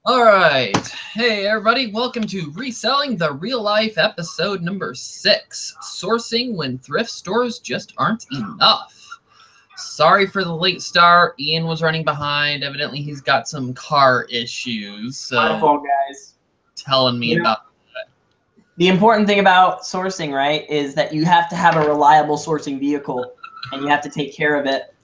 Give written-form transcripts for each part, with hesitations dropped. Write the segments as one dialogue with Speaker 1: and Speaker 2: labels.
Speaker 1: All right. Hey, everybody. Welcome to Reselling the Real Life episode number 6, Sourcing When Thrift Stores Just Aren't Enough. Sorry for the late start. Ian was running behind. Evidently, he's got some car issues.
Speaker 2: My fault, guys.
Speaker 1: Telling me about
Speaker 2: The important thing about sourcing, right, is that you have to have a reliable sourcing vehicle, and you have to take care of it.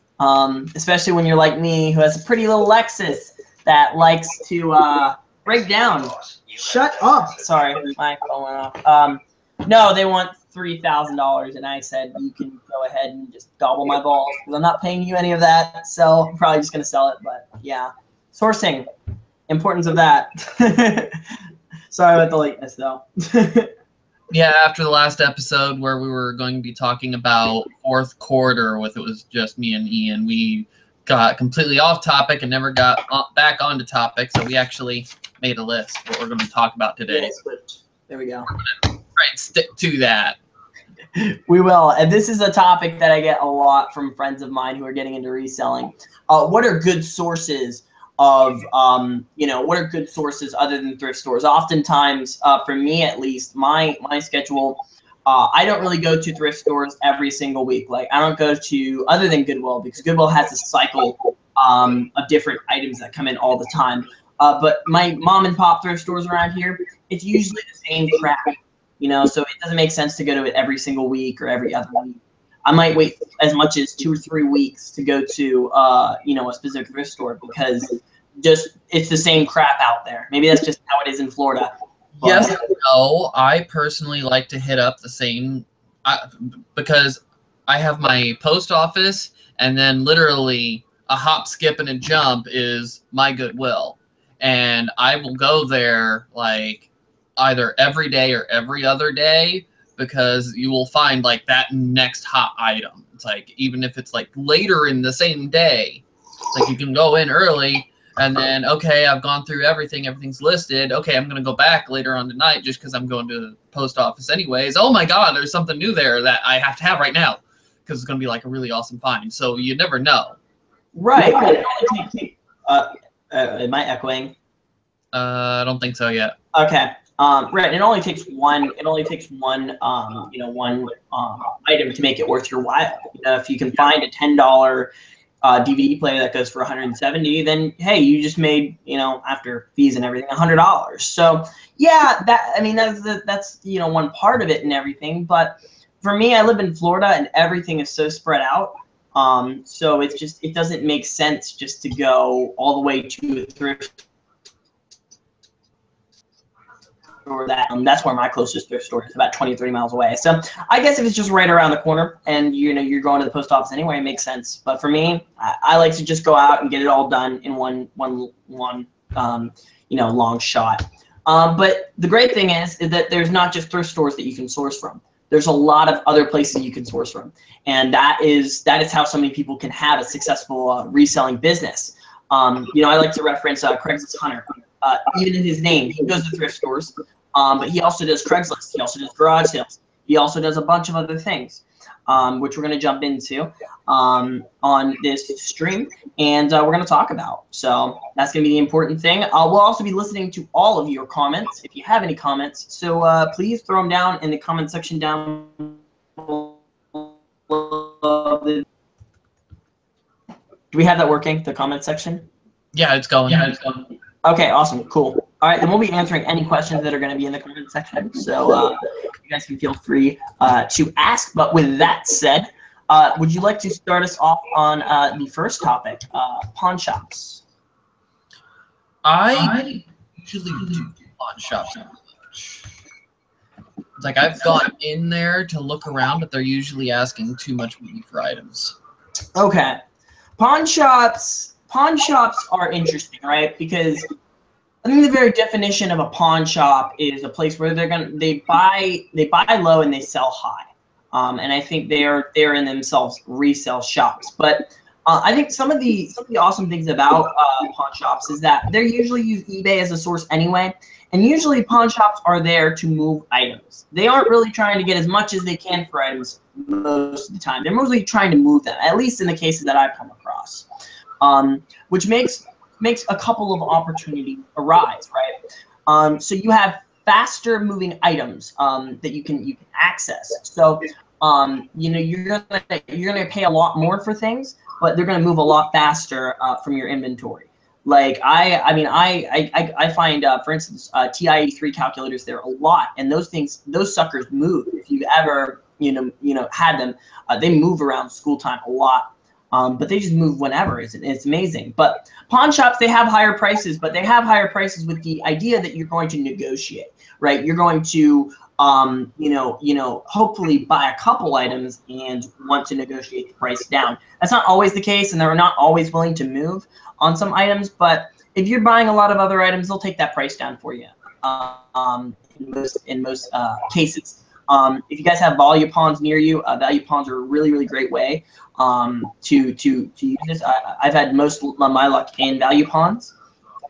Speaker 2: Especially when you're like me, who has a pretty little Lexus that likes to break down. Shut up! Sorry, my phone went off. No, they want $3,000, and I said you can go ahead and just gobble my balls because I'm not paying you any of that. So I'm probably just gonna sell it. But yeah, sourcing, importance of that. Sorry about the lateness, though.
Speaker 1: Yeah, after the last episode where we were going to be talking about fourth quarter with it was just me and Ian, we got completely off topic and never got back onto topic. So we actually made a list of what we're going to talk about today.
Speaker 2: There we go.
Speaker 1: Try and stick to that.
Speaker 2: We will. And this is a topic that I get a lot from friends of mine who are getting into reselling. What are good sources of, what are good sources other than thrift stores? Oftentimes, for me at least, my schedule, I don't really go to thrift stores every single week. Like, I don't go to, other than Goodwill, because Goodwill has a cycle of different items that come in all the time. But my mom and pop thrift stores around here, it's usually the same crap, so it doesn't make sense to go to it every single week or every other week. I might wait as much as 2 or 3 weeks to go to, a specific thrift store because it's the same crap out there. Maybe that's just how it is in Florida. But
Speaker 1: yes, no. I personally like to hit up the same because I have my post office, and then literally a hop, skip, and a jump is my Goodwill, and I will go there like either every day or every other day, because you will find like that next hot item. It's like, even if it's like later in the same day, like you can go in early and then, okay, I've gone through everything, everything's listed. Okay, I'm going to go back later on tonight just because I'm going to the post office anyways. Oh my God, there's something new there that I have to have right now because it's going to be like a really awesome find. So you never know.
Speaker 2: Right. Am I echoing?
Speaker 1: I don't think so yet.
Speaker 2: Okay. Right. It only takes one. It only takes one. One item to make it worth your while. If you can find a $10 DVD player that goes for 170, then hey, you just made, after fees and everything, $100. So yeah, that's one part of it and everything. But for me, I live in Florida and everything is so spread out. So it doesn't make sense just to go all the way to a thrift store. That's where my closest thrift store is, about 20 or 30 miles away. So I guess if it's just right around the corner and you're going to the post office anyway, it makes sense. But for me, I like to just go out and get it all done in one long shot. But the great thing is that there's not just thrift stores that you can source from. There's a lot of other places you can source from, and that is how so many people can have a successful reselling business. I like to reference Craigslist Hunter. Even in his name, he goes to thrift stores, but he also does Craigslist. He also does garage sales. He also does a bunch of other things, which we're going to jump into on this stream, and we're going to talk about. So that's going to be the important thing. We'll also be listening to all of your comments, if you have any comments. So please throw them down in the comment section down below. Do we have that working, the comment section?
Speaker 1: Yeah, it's going.
Speaker 2: Okay, awesome, cool. All right, then we'll be answering any questions that are going to be in the comment section. So you guys can feel free to ask. But with that said, would you like to start us off on the first topic, pawn shops?
Speaker 1: I usually do pawn shops. It's like I've gone in there to look around, but they're usually asking too much money for items.
Speaker 2: Okay, pawn shops are interesting, right? Because I think the very definition of a pawn shop is a place where they buy low and they sell high, and I think they're in themselves resale shops. But I think some of the awesome things about pawn shops is that they usually use eBay as a source anyway, and usually pawn shops are there to move items. They aren't really trying to get as much as they can for items most of the time. They're mostly trying to move them, at least in the cases that I've come across. Which makes makes a couple of opportunities arise, right? So you have faster moving items that you can access. So you know, you're gonna pay a lot more for things, but they're gonna move a lot faster from your inventory. Like I find, for instance, TI-83 calculators there a lot, and those suckers move. If you've ever had them, they move around school time a lot. But they just move whenever. It's amazing. But pawn shops, they have higher prices, but they have higher prices with the idea that you're going to negotiate, right? You're going to, hopefully buy a couple items and want to negotiate the price down. That's not always the case, and they're not always willing to move on some items. But if you're buying a lot of other items, they'll take that price down for you. In most cases. If you guys have value pawns near you, value pawns are a really, really great way to use this. I've had most of my luck in value pawns.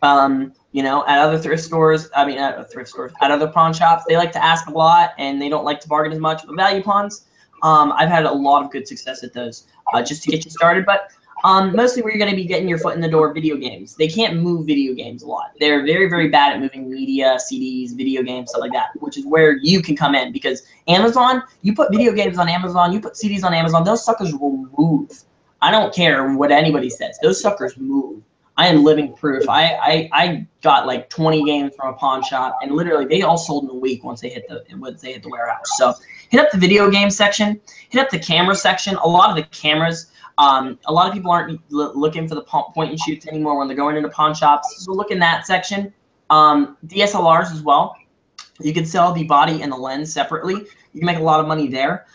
Speaker 2: At other thrift stores, at other pawn shops, they like to ask a lot and they don't like to bargain as much. But value pawns, I've had a lot of good success at those just to get you started. But mostly where you're going to be getting your foot in the door, video games. They can't move video games a lot. They're very, very bad at moving media, CDs, video games, stuff like that, which is where you can come in, because Amazon, you put video games on Amazon, you put CDs on Amazon, those suckers will move. I don't care what anybody says. Those suckers move. I am living proof. I got like 20 games from a pawn shop, and literally they all sold in a week once they hit the warehouse. So hit up the video game section, hit up the camera section. A lot of the cameras, a lot of people aren't looking for the point and shoots anymore when they're going into pawn shops. So look in that section. DSLRs as well. You can sell the body and the lens separately. You can make a lot of money there.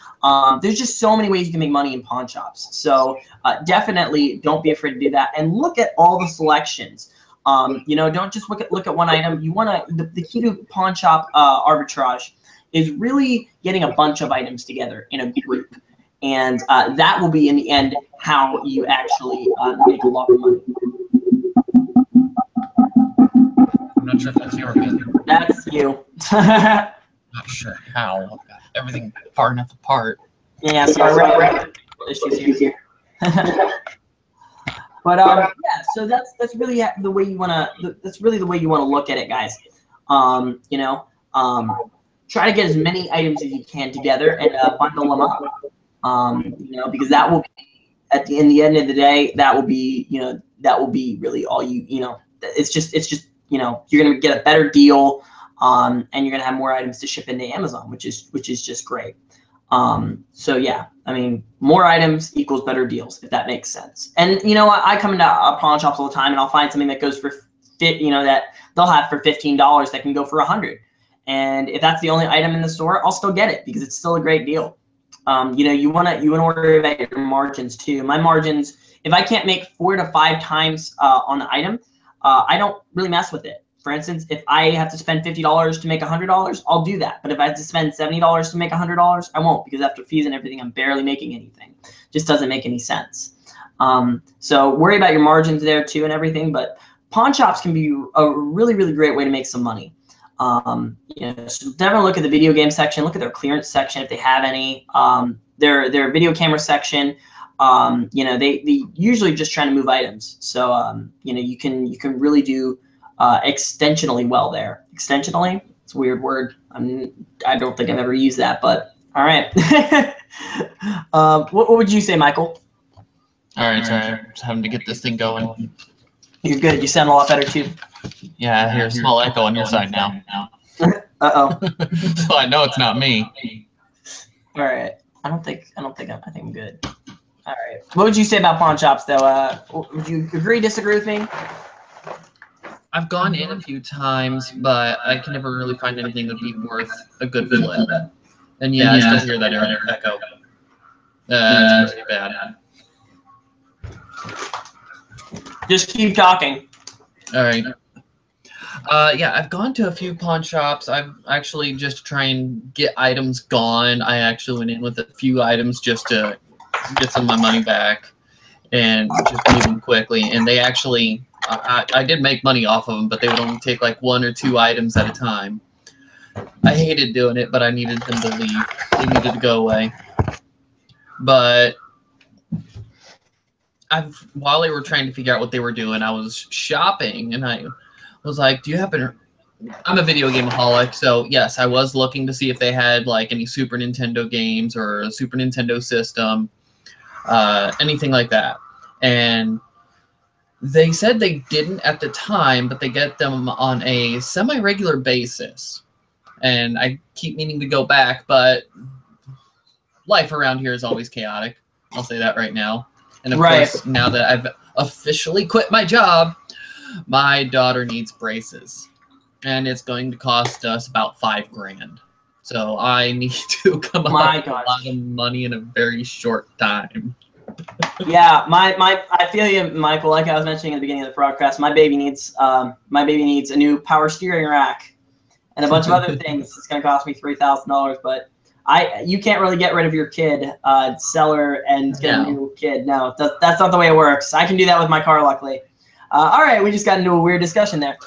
Speaker 2: There's just so many ways you can make money in pawn shops. So definitely don't be afraid to do that. And look at all the selections. Don't just look at one item. You want to, the key to pawn shop arbitrage is really getting a bunch of items together in a group. And that will be, in the end, how you actually make a lot of money.
Speaker 1: I'm not sure if that's you or me.
Speaker 2: That's you.
Speaker 1: Not sure how. I've got everything far enough apart.
Speaker 2: Yeah, sorry, right. Issues here. But yeah, so that's really the way you wanna. That's really the way you wanna look at it, guys. Try to get as many items as you can together and bundle them up. Because that will be, in the end of the day, that will be really all it's just you're gonna get a better deal, and you're gonna have more items to ship into Amazon, which is just great. So yeah, I mean, more items equals better deals, if that makes sense. And I come into pawn shops all the time, and I'll find something that goes for that they'll have for $15 that can go for $100, and if that's the only item in the store, I'll still get it because it's still a great deal. You want to worry about your margins too. My margins, if I can't make 4 to 5 times on the item, I don't really mess with it. For instance, if I have to spend $50 to make $100, I'll do that. But if I have to spend $70 to make $100, I won't, because after fees and everything, I'm barely making anything. Just doesn't make any sense. So worry about your margins there too and everything. But pawn shops can be a really, really great way to make some money. So definitely look at the video game section. Look at their clearance section if they have any. Their video camera section. They usually just trying to move items. So you can really do extensionally well there. Extensionally, it's a weird word. I don't think I've ever used that, but all right. What would you say, Michael?
Speaker 1: All right, sorry, I'm just having to get this thing going.
Speaker 2: You're good. You sound a lot better too.
Speaker 1: Yeah, I hear a small echo on your side now.
Speaker 2: Uh-oh.
Speaker 1: So I know it's not me.
Speaker 2: All right. I think I'm good. All right. What would you say about pawn shops, though? Would you agree, disagree with me?
Speaker 1: I've gone in a few times, but I can never really find anything that would be worth a good flip. And yeah, I still hear that echo. That's pretty bad.
Speaker 2: Just keep talking.
Speaker 1: All right. Yeah, I've gone to a few pawn shops. I've actually, just to try and get items gone, I actually went in with a few items just to get some of my money back and just move them quickly. And they actually, I did make money off of them, but they would only take like 1 or 2 items at a time. I hated doing it, but I needed them to leave. They needed to go away. But while they were trying to figure out what they were doing, I was shopping, and I was like, "Do you happen?" I'm a video gameaholic, so yes, I was looking to see if they had like any Super Nintendo games or a Super Nintendo system, anything like that. And they said they didn't at the time, but they get them on a semi-regular basis. And I keep meaning to go back, but life around here is always chaotic. I'll say that right now. And of course, now that I've officially quit my job, my daughter needs braces. And it's going to cost us about $5,000. So I need to come up with a lot of money in a very short time.
Speaker 2: Yeah, I feel you, Michael. Like I was mentioning at the beginning of the broadcast, my baby needs a new power steering rack and a bunch of other things. It's going to cost me $3,000, but you can't really get rid of your kid, sell her and get a new kid. No, that's not the way it works. I can do that with my car, luckily. All right, we just got into a weird discussion there.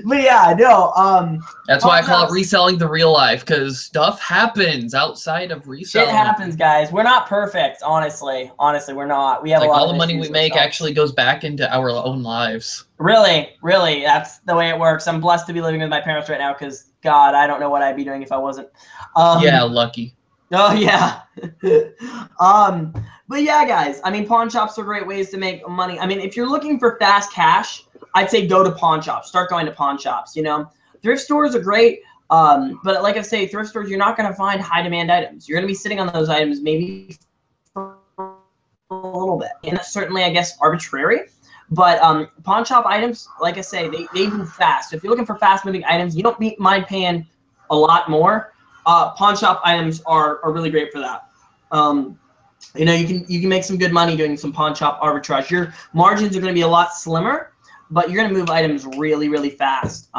Speaker 2: But yeah, no.
Speaker 1: That's why I call it reselling the real life, because stuff happens outside of reselling.
Speaker 2: Shit happens, guys. We're not perfect, honestly. Honestly, we're not. We have
Speaker 1: like
Speaker 2: a lot
Speaker 1: all the money we make actually goes back into our own lives.
Speaker 2: Really, really, that's the way it works. I'm blessed to be living with my parents right now, because God, I don't know what I'd be doing if I wasn't.
Speaker 1: Yeah, lucky.
Speaker 2: Oh yeah. But yeah, guys, I mean, pawn shops are great ways to make money. I mean, if you're looking for fast cash, I'd say go to pawn shops. Start going to pawn shops, you know. Thrift stores are great, but like I say, thrift stores, you're not going to find high demand items. You're going to be sitting on those items maybe for a little bit. And that's certainly, I guess, arbitrary. But pawn shop items, like I say, they move fast. So if you're looking for fast moving items, you don't mind paying a lot more. Pawn shop items are really great for that. You know, you can make some good money doing some pawn shop arbitrage. Your margins are going to be a lot slimmer, but you're going to move items really, really fast.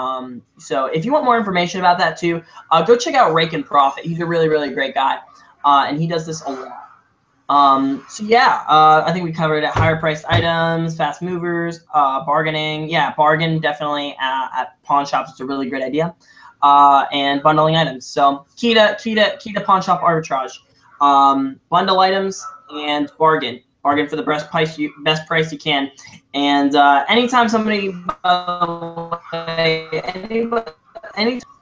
Speaker 2: So if you want more information about that too, go check out Rake and Profit. He's a really, really great guy, and he does this a lot. So yeah, I think we covered it. Higher priced items, fast movers, bargaining. Yeah, bargain definitely at pawn shops. It's a really great idea. And bundling items. So key to pawn shop arbitrage. Bundle items and bargain for the best price you can. And anytime somebody,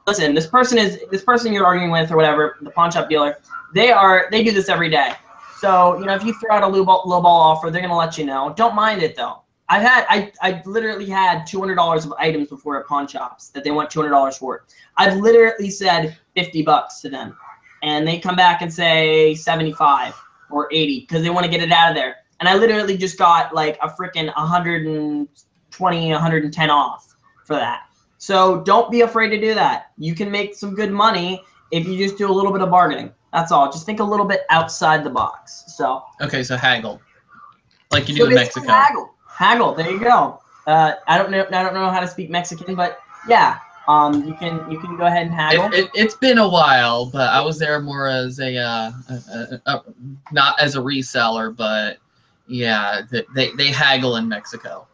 Speaker 2: listen, this person you're arguing with or whatever, the pawn shop dealer, they do this every day. So you know, if you throw out a low ball offer, they're gonna let you know. Don't mind it though. I literally had $200 of items before at pawn shops that they want $200 for. I've literally said $50 to them, and they come back and say 75 or 80 because they want to get it out of there. And I literally just got like a freaking 120, 110 off for that. So don't be afraid to do that. You can make some good money if you just do a little bit of bargaining. That's all. Just think a little bit outside the box. So
Speaker 1: okay, so haggle, like you do in Mexico.
Speaker 2: Haggle. There you go. I don't know how to speak Mexican, but yeah, you can go ahead and haggle.
Speaker 1: It's been a while, but I was there more as a not as a reseller, but yeah, they haggle in Mexico.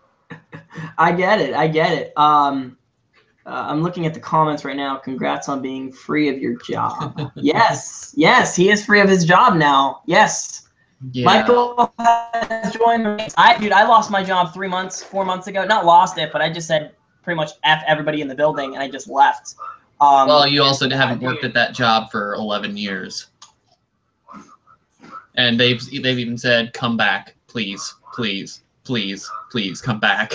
Speaker 2: I get it. I'm looking at the comments right now. Congrats on being free of your job. Yes, he is free of his job now. Yes. Yeah. Michael has joined the I lost my job 4 months ago. Not lost it, but I just said pretty much F everybody in the building, and I just left.
Speaker 1: Well, you also haven't worked at that job for 11 years. And they've even said, come back, please, please, please, please, come back.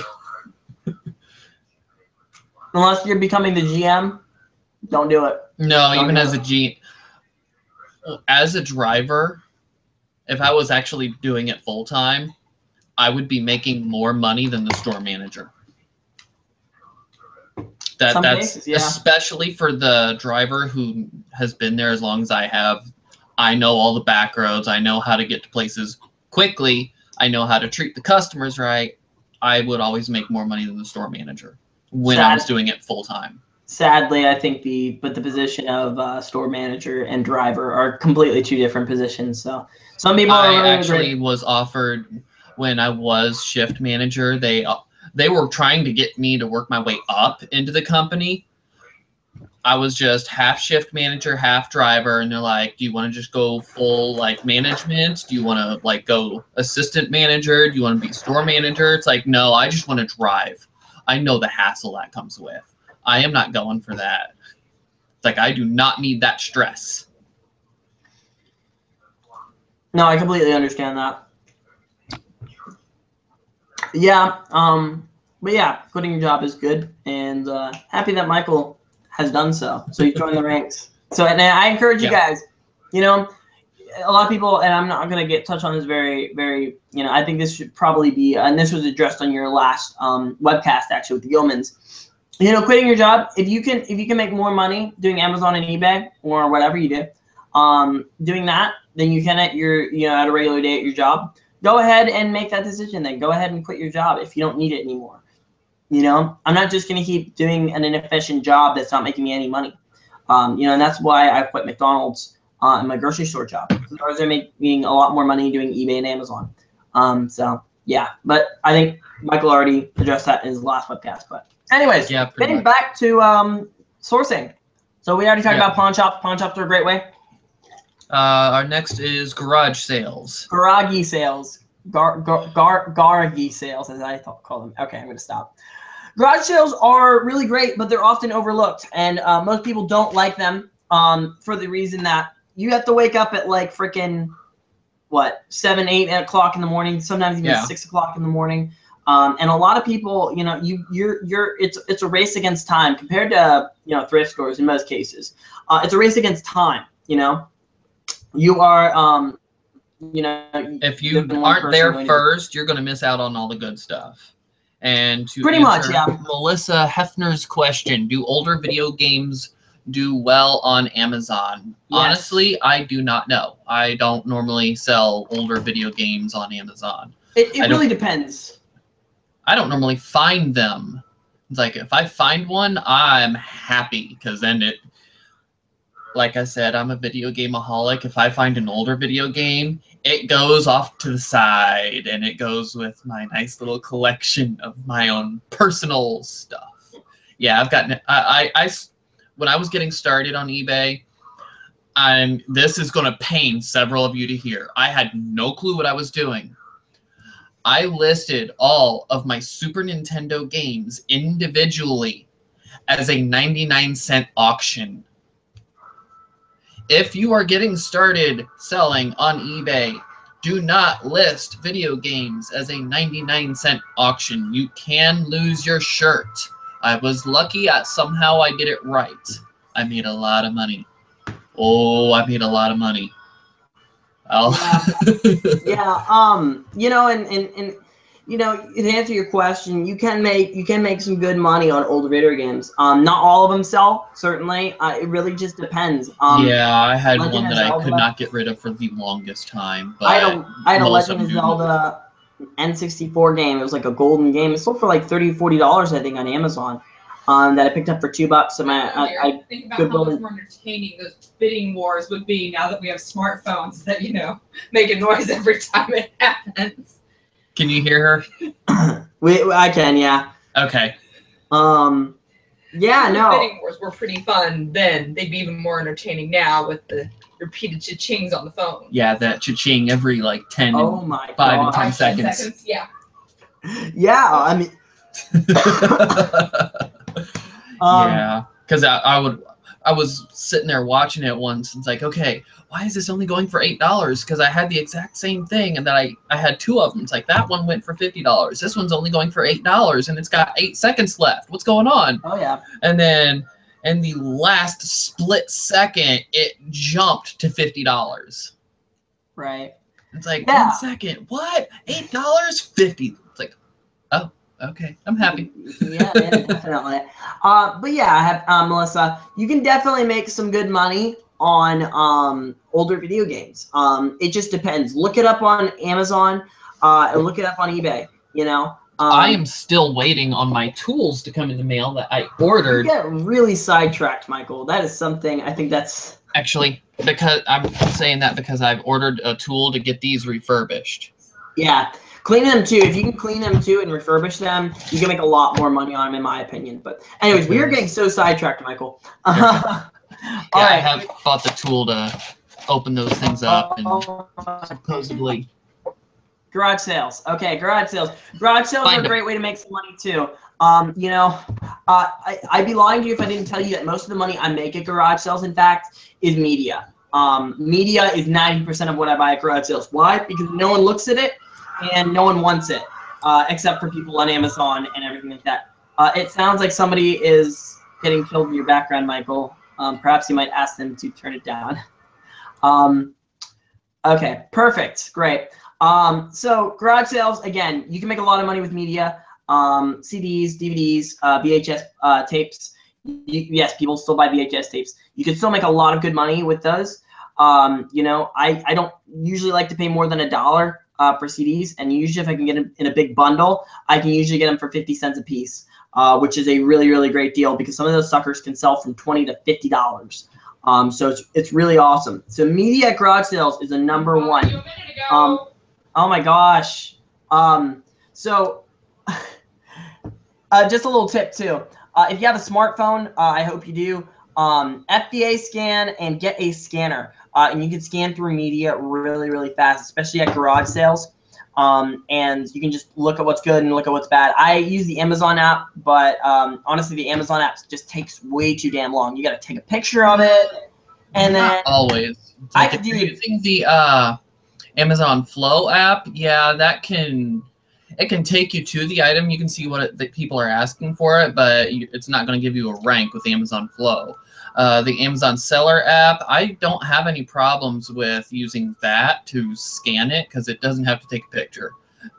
Speaker 2: Unless you're becoming the GM, don't do it.
Speaker 1: No, even as a driver, if I was actually doing it full time, I would be making more money than the store manager. That's especially for the driver who has been there as long as I have. I know all the back roads. I know how to get to places quickly. I know how to treat the customers right. I would always make more money than the store manager when I was doing it full time. Sadly,
Speaker 2: I think the position of store manager and driver are completely two different positions. So some people
Speaker 1: was offered when I was shift manager. They were trying to get me to work my way up into the company, I was just half shift manager, half driver, and they're like, do you want to just go full like management? Do you want to like go assistant manager? Do you want to be store manager? It's like, no, I just want to drive. I know the hassle that comes with. I am not going for that. It's like, I do not need that stress.
Speaker 2: No, I completely understand that. Yeah, but yeah, quitting your job is good, and happy that Michael has done so. So he's joined the ranks. So, and I encourage you guys, you know, a lot of people, and I'm not going to touch on this very, you know, I think this should probably be, and this was addressed on your last webcast actually with the Gilmans. You know, quitting your job, if you can make more money doing Amazon and eBay or whatever you do, doing that, then you can at your, you know, at a regular day at your job. Go ahead and make that decision. Then go ahead and quit your job if you don't need it anymore. You know, I'm not just going to keep doing an inefficient job that's not making me any money. You know, and that's why I quit McDonald's and my grocery store job. I was making a lot more money doing eBay and Amazon. So yeah, but I think Michael already addressed that in his last webcast. But anyways, getting back to sourcing. So we already talked about pawn shops. Pawn shops are a great way.
Speaker 1: Our next is garage sales.
Speaker 2: Garage sales. Garage sales, as I call them. Okay, I'm going to stop. Garage sales are really great, but they're often overlooked, and most people don't like them for the reason that you have to wake up at like freaking what 7, 8 o'clock in the morning, sometimes even 6 o'clock in the morning, and a lot of people, you know, it's a race against time compared to, you know, thrift stores in most cases. It's a race against time. You know, you are you know,
Speaker 1: if you aren't there first, you're going to miss out on all the good stuff. And to
Speaker 2: pretty much,
Speaker 1: Melissa Hefner's question, do older video games do well on Amazon? Yes. Honestly, I do not know. I don't normally sell older video games on Amazon.
Speaker 2: It really depends.
Speaker 1: I don't normally find them. It's like if I find one, I'm happy because then it, like I said, I'm a video gameaholic. If I find an older video game, it goes off to the side and it goes with my nice little collection of my own personal stuff. Yeah, I've gotten, when I was getting started on eBay, this is going to pain several of you to hear. I had no clue what I was doing. I listed all of my Super Nintendo games individually as a 99-cent auction. If you are getting started selling on eBay, do not list video games as a 99-cent auction. You can lose your shirt. I was lucky somehow I did it right. I made a lot of money. Oh, I made a lot of money.
Speaker 2: You know, and you know, to answer your question, you can make some good money on older video games. Not all of them sell, certainly. It really just depends.
Speaker 1: Yeah, I had one that I could not get rid of for the longest time. But
Speaker 2: I had a Legend of Zelda N64 game. It was like a golden game. It sold for like $30-40, I think, on Amazon. That I picked up for $2. And I
Speaker 3: think about how much more entertaining those bidding wars would be now that we have smartphones that, you know, make a noise every time it happens.
Speaker 1: Can you hear her?
Speaker 2: I can, yeah.
Speaker 1: Okay.
Speaker 2: Yeah, no.
Speaker 3: Bidding wars were pretty fun then. They'd be even more entertaining now with the repeated cha-chings on the phone.
Speaker 1: Yeah, that cha-ching every like 10
Speaker 2: 5
Speaker 1: and 10 seconds.
Speaker 3: Yeah.
Speaker 2: Yeah, I mean.
Speaker 1: Yeah, because I was sitting there watching it once and it's like, okay, why is this only going for $8? Because I had the exact same thing and then I had 2 of them. It's like that one went for $50. This one's only going for $8 and it's got 8 seconds left. What's going on?
Speaker 2: Oh yeah.
Speaker 1: And then in the last split second, it jumped to $50.
Speaker 2: Right.
Speaker 1: It's like 1 second. What? $8? $50. It's like, oh. Okay, I'm happy.
Speaker 2: Yeah, definitely. But yeah, I have Melissa. You can definitely make some good money on older video games. It just depends. Look it up on Amazon and look it up on eBay. You know.
Speaker 1: I am still waiting on my tools to come in the mail that I ordered.
Speaker 2: You get really sidetracked, Michael. That is something. I think that's
Speaker 1: actually because I'm saying that because I've ordered a tool to get these refurbished.
Speaker 2: Yeah. Cleaning them too. If you can clean them too and refurbish them, you can make a lot more money on them, in my opinion. But anyways, we are getting so sidetracked, Michael.
Speaker 1: Yeah, I have bought the tool to open those things up and supposedly.
Speaker 2: Garage sales. Okay, garage sales. Garage sales are a great way to make some money too. You know, I'd be lying to you if I didn't tell you that most of the money I make at garage sales, in fact, is media. Media is 90% of what I buy at garage sales. Why? Because no one looks at it and no one wants it, except for people on Amazon and everything like that. It sounds like somebody is getting killed in your background, Michael. Perhaps you might ask them to turn it down. Okay, perfect, great. So garage sales, again, you can make a lot of money with media, CDs, DVDs, VHS tapes. Yes, people still buy VHS tapes. You can still make a lot of good money with those. You know, I don't usually like to pay more than $1 for CDs, and usually if I can get them in a big bundle, I can usually get them for 50 cents a piece, which is a really, really great deal because some of those suckers can sell from $20 to $50. So it's really awesome. So media at garage sales is a number one. Oh my gosh. So just a little tip too. If you have a smartphone, I hope you do, FDA scan and get a scanner. And you can scan through media really, really fast, especially at garage sales. And you can just look at what's good and look at what's bad. I use the Amazon app, but honestly, the Amazon app just takes way too damn long. You got to take a picture of it, and then
Speaker 1: not always.
Speaker 2: I
Speaker 1: Like
Speaker 2: could
Speaker 1: if
Speaker 2: do
Speaker 1: you're using the Amazon Flow app. Yeah, it can take you to the item. You can see what the people are asking for it, but it's not going to give you a rank with Amazon Flow. The Amazon Seller app, I don't have any problems with using that to scan it because it doesn't have to take a picture,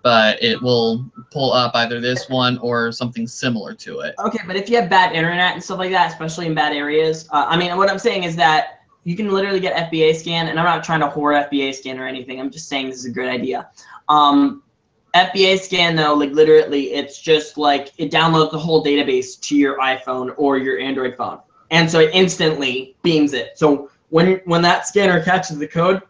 Speaker 1: but it will pull up either this one or something similar to it.
Speaker 2: Okay, but if you have bad internet and stuff like that, especially in bad areas, I mean, what I'm saying is that you can literally get FBA scan, and I'm not trying to whore FBA scan or anything. I'm just saying this is a great idea. FBA scan, though, like literally, it's just like it downloads the whole database to your iPhone or your Android phone. And so it instantly beams it. So when that scanner catches the code,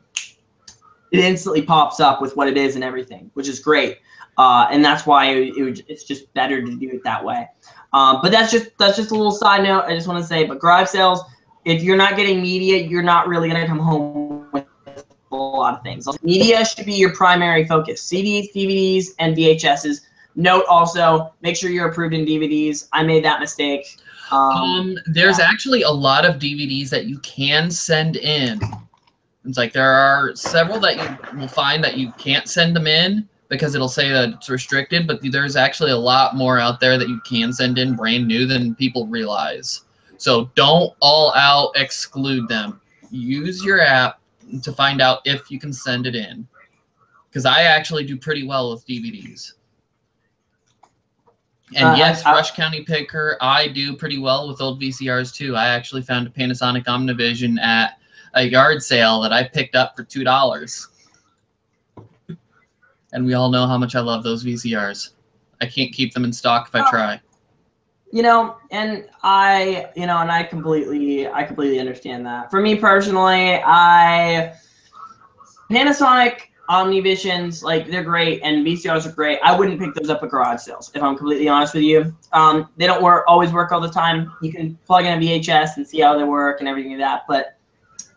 Speaker 2: it instantly pops up with what it is and everything, which is great. And that's why it's just better to do it that way. But that's just a little side note. I just want to say, but garage sales, if you're not getting media, you're not really going to come home with a lot of things. Media should be your primary focus. CDs, DVDs, and VHSs. Note also, make sure you're approved in DVDs. I made that mistake.
Speaker 1: There's actually a lot of DVDs that you can send in. It's like there are several that you will find that you can't send them in because it'll say that it's restricted, but there's actually a lot more out there that you can send in brand new than people realize. So don't all out exclude them. Use your app to find out if you can send it in, because I actually do pretty well with DVDs. And yes, Rush County Picker, I do pretty well with old VCRs too. I actually found a Panasonic Omnivision at a yard sale that I picked up for $2. And we all know how much I love those VCRs. I can't keep them in stock if I try.
Speaker 2: You know, and I completely understand that. For me personally, Panasonic Omnivisions, like, they're great, and VCRs are great. I wouldn't pick those up at garage sales, if I'm completely honest with you. They don't always work all the time. You can plug in a VHS and see how they work and everything like that, but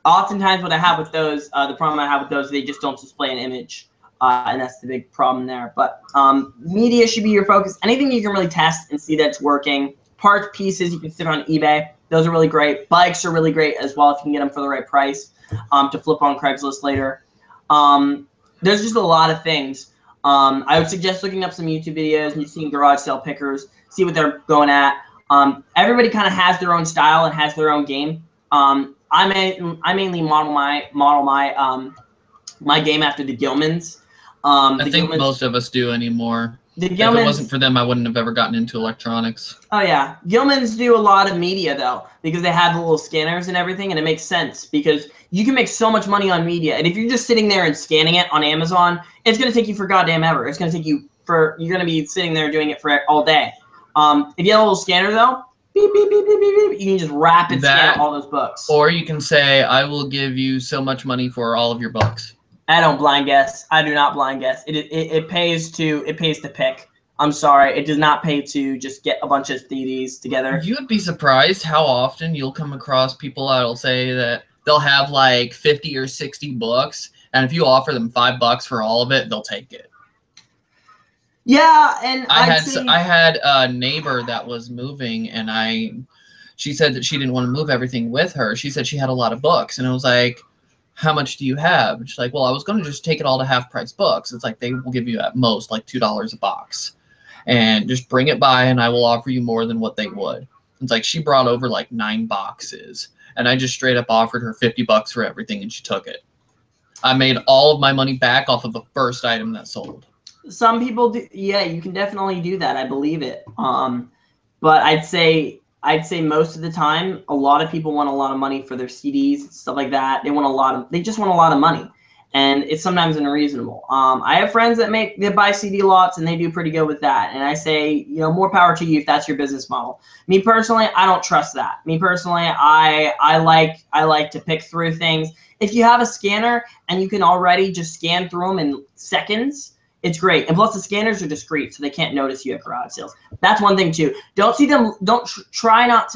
Speaker 2: oftentimes what I have with those, the problem I have with those, they just don't display an image, and that's the big problem there. But media should be your focus. Anything you can really test and see that it's working. Parts, pieces, you can sit on eBay. Those are really great. Bikes are really great as well if you can get them for the right price, to flip on Craigslist later. There's just a lot of things. I would suggest looking up some YouTube videos and seeing garage sale pickers, see what they're going at. Everybody kind of has their own style and has their own game. I mainly model my game after the Gilmans.
Speaker 1: I think most of us do anymore. If it wasn't for them, I wouldn't have ever gotten into electronics.
Speaker 2: Oh yeah, Gilmans do a lot of media though, because they have the little scanners and everything, and it makes sense because you can make so much money on media. And if you're just sitting there and scanning it on Amazon, it's gonna take you for goddamn ever. It's gonna take you you're gonna be sitting there doing it for all day. If you have a little scanner though, beep beep beep beep beep beep, you can just rapid scan all those books.
Speaker 1: Or you can say, I will give you so much money for all of your books.
Speaker 2: I don't blind guess. I do not blind guess. It pays to pick. I'm sorry, it does not pay to just get a bunch of CDs together.
Speaker 1: You would be surprised how often you'll come across people that'll say that they'll have like 50 or 60 books, and if you offer them $5 for all of it, they'll take it.
Speaker 2: Yeah, and
Speaker 1: I had a neighbor that was moving, and she said that she didn't want to move everything with her. She said she had a lot of books, and I was like, how much do you have? And she's like, well, I was going to just take it all to half-price books. It's like they will give you at most like $2 a box, and just bring it by, and I will offer you more than what they would. It's like she brought over like 9 boxes, and I just straight up offered her $50 for everything, and she took it. I made all of my money back off of the first item that sold.
Speaker 2: Some people do. Yeah, you can definitely do that. I believe it. But I'd say most of the time, a lot of people want a lot of money for their CDs and stuff like that. They just want a lot of money, and it's sometimes unreasonable. I have friends that buy CD lots, and they do pretty good with that. And I say, more power to you if that's your business model. Me personally, I don't trust that. Me personally, I like to pick through things. If you have a scanner and you can already just scan through them in seconds, it's great. And plus the scanners are discreet, so they can't notice you at garage sales. That's one thing too. Don't see them, try not,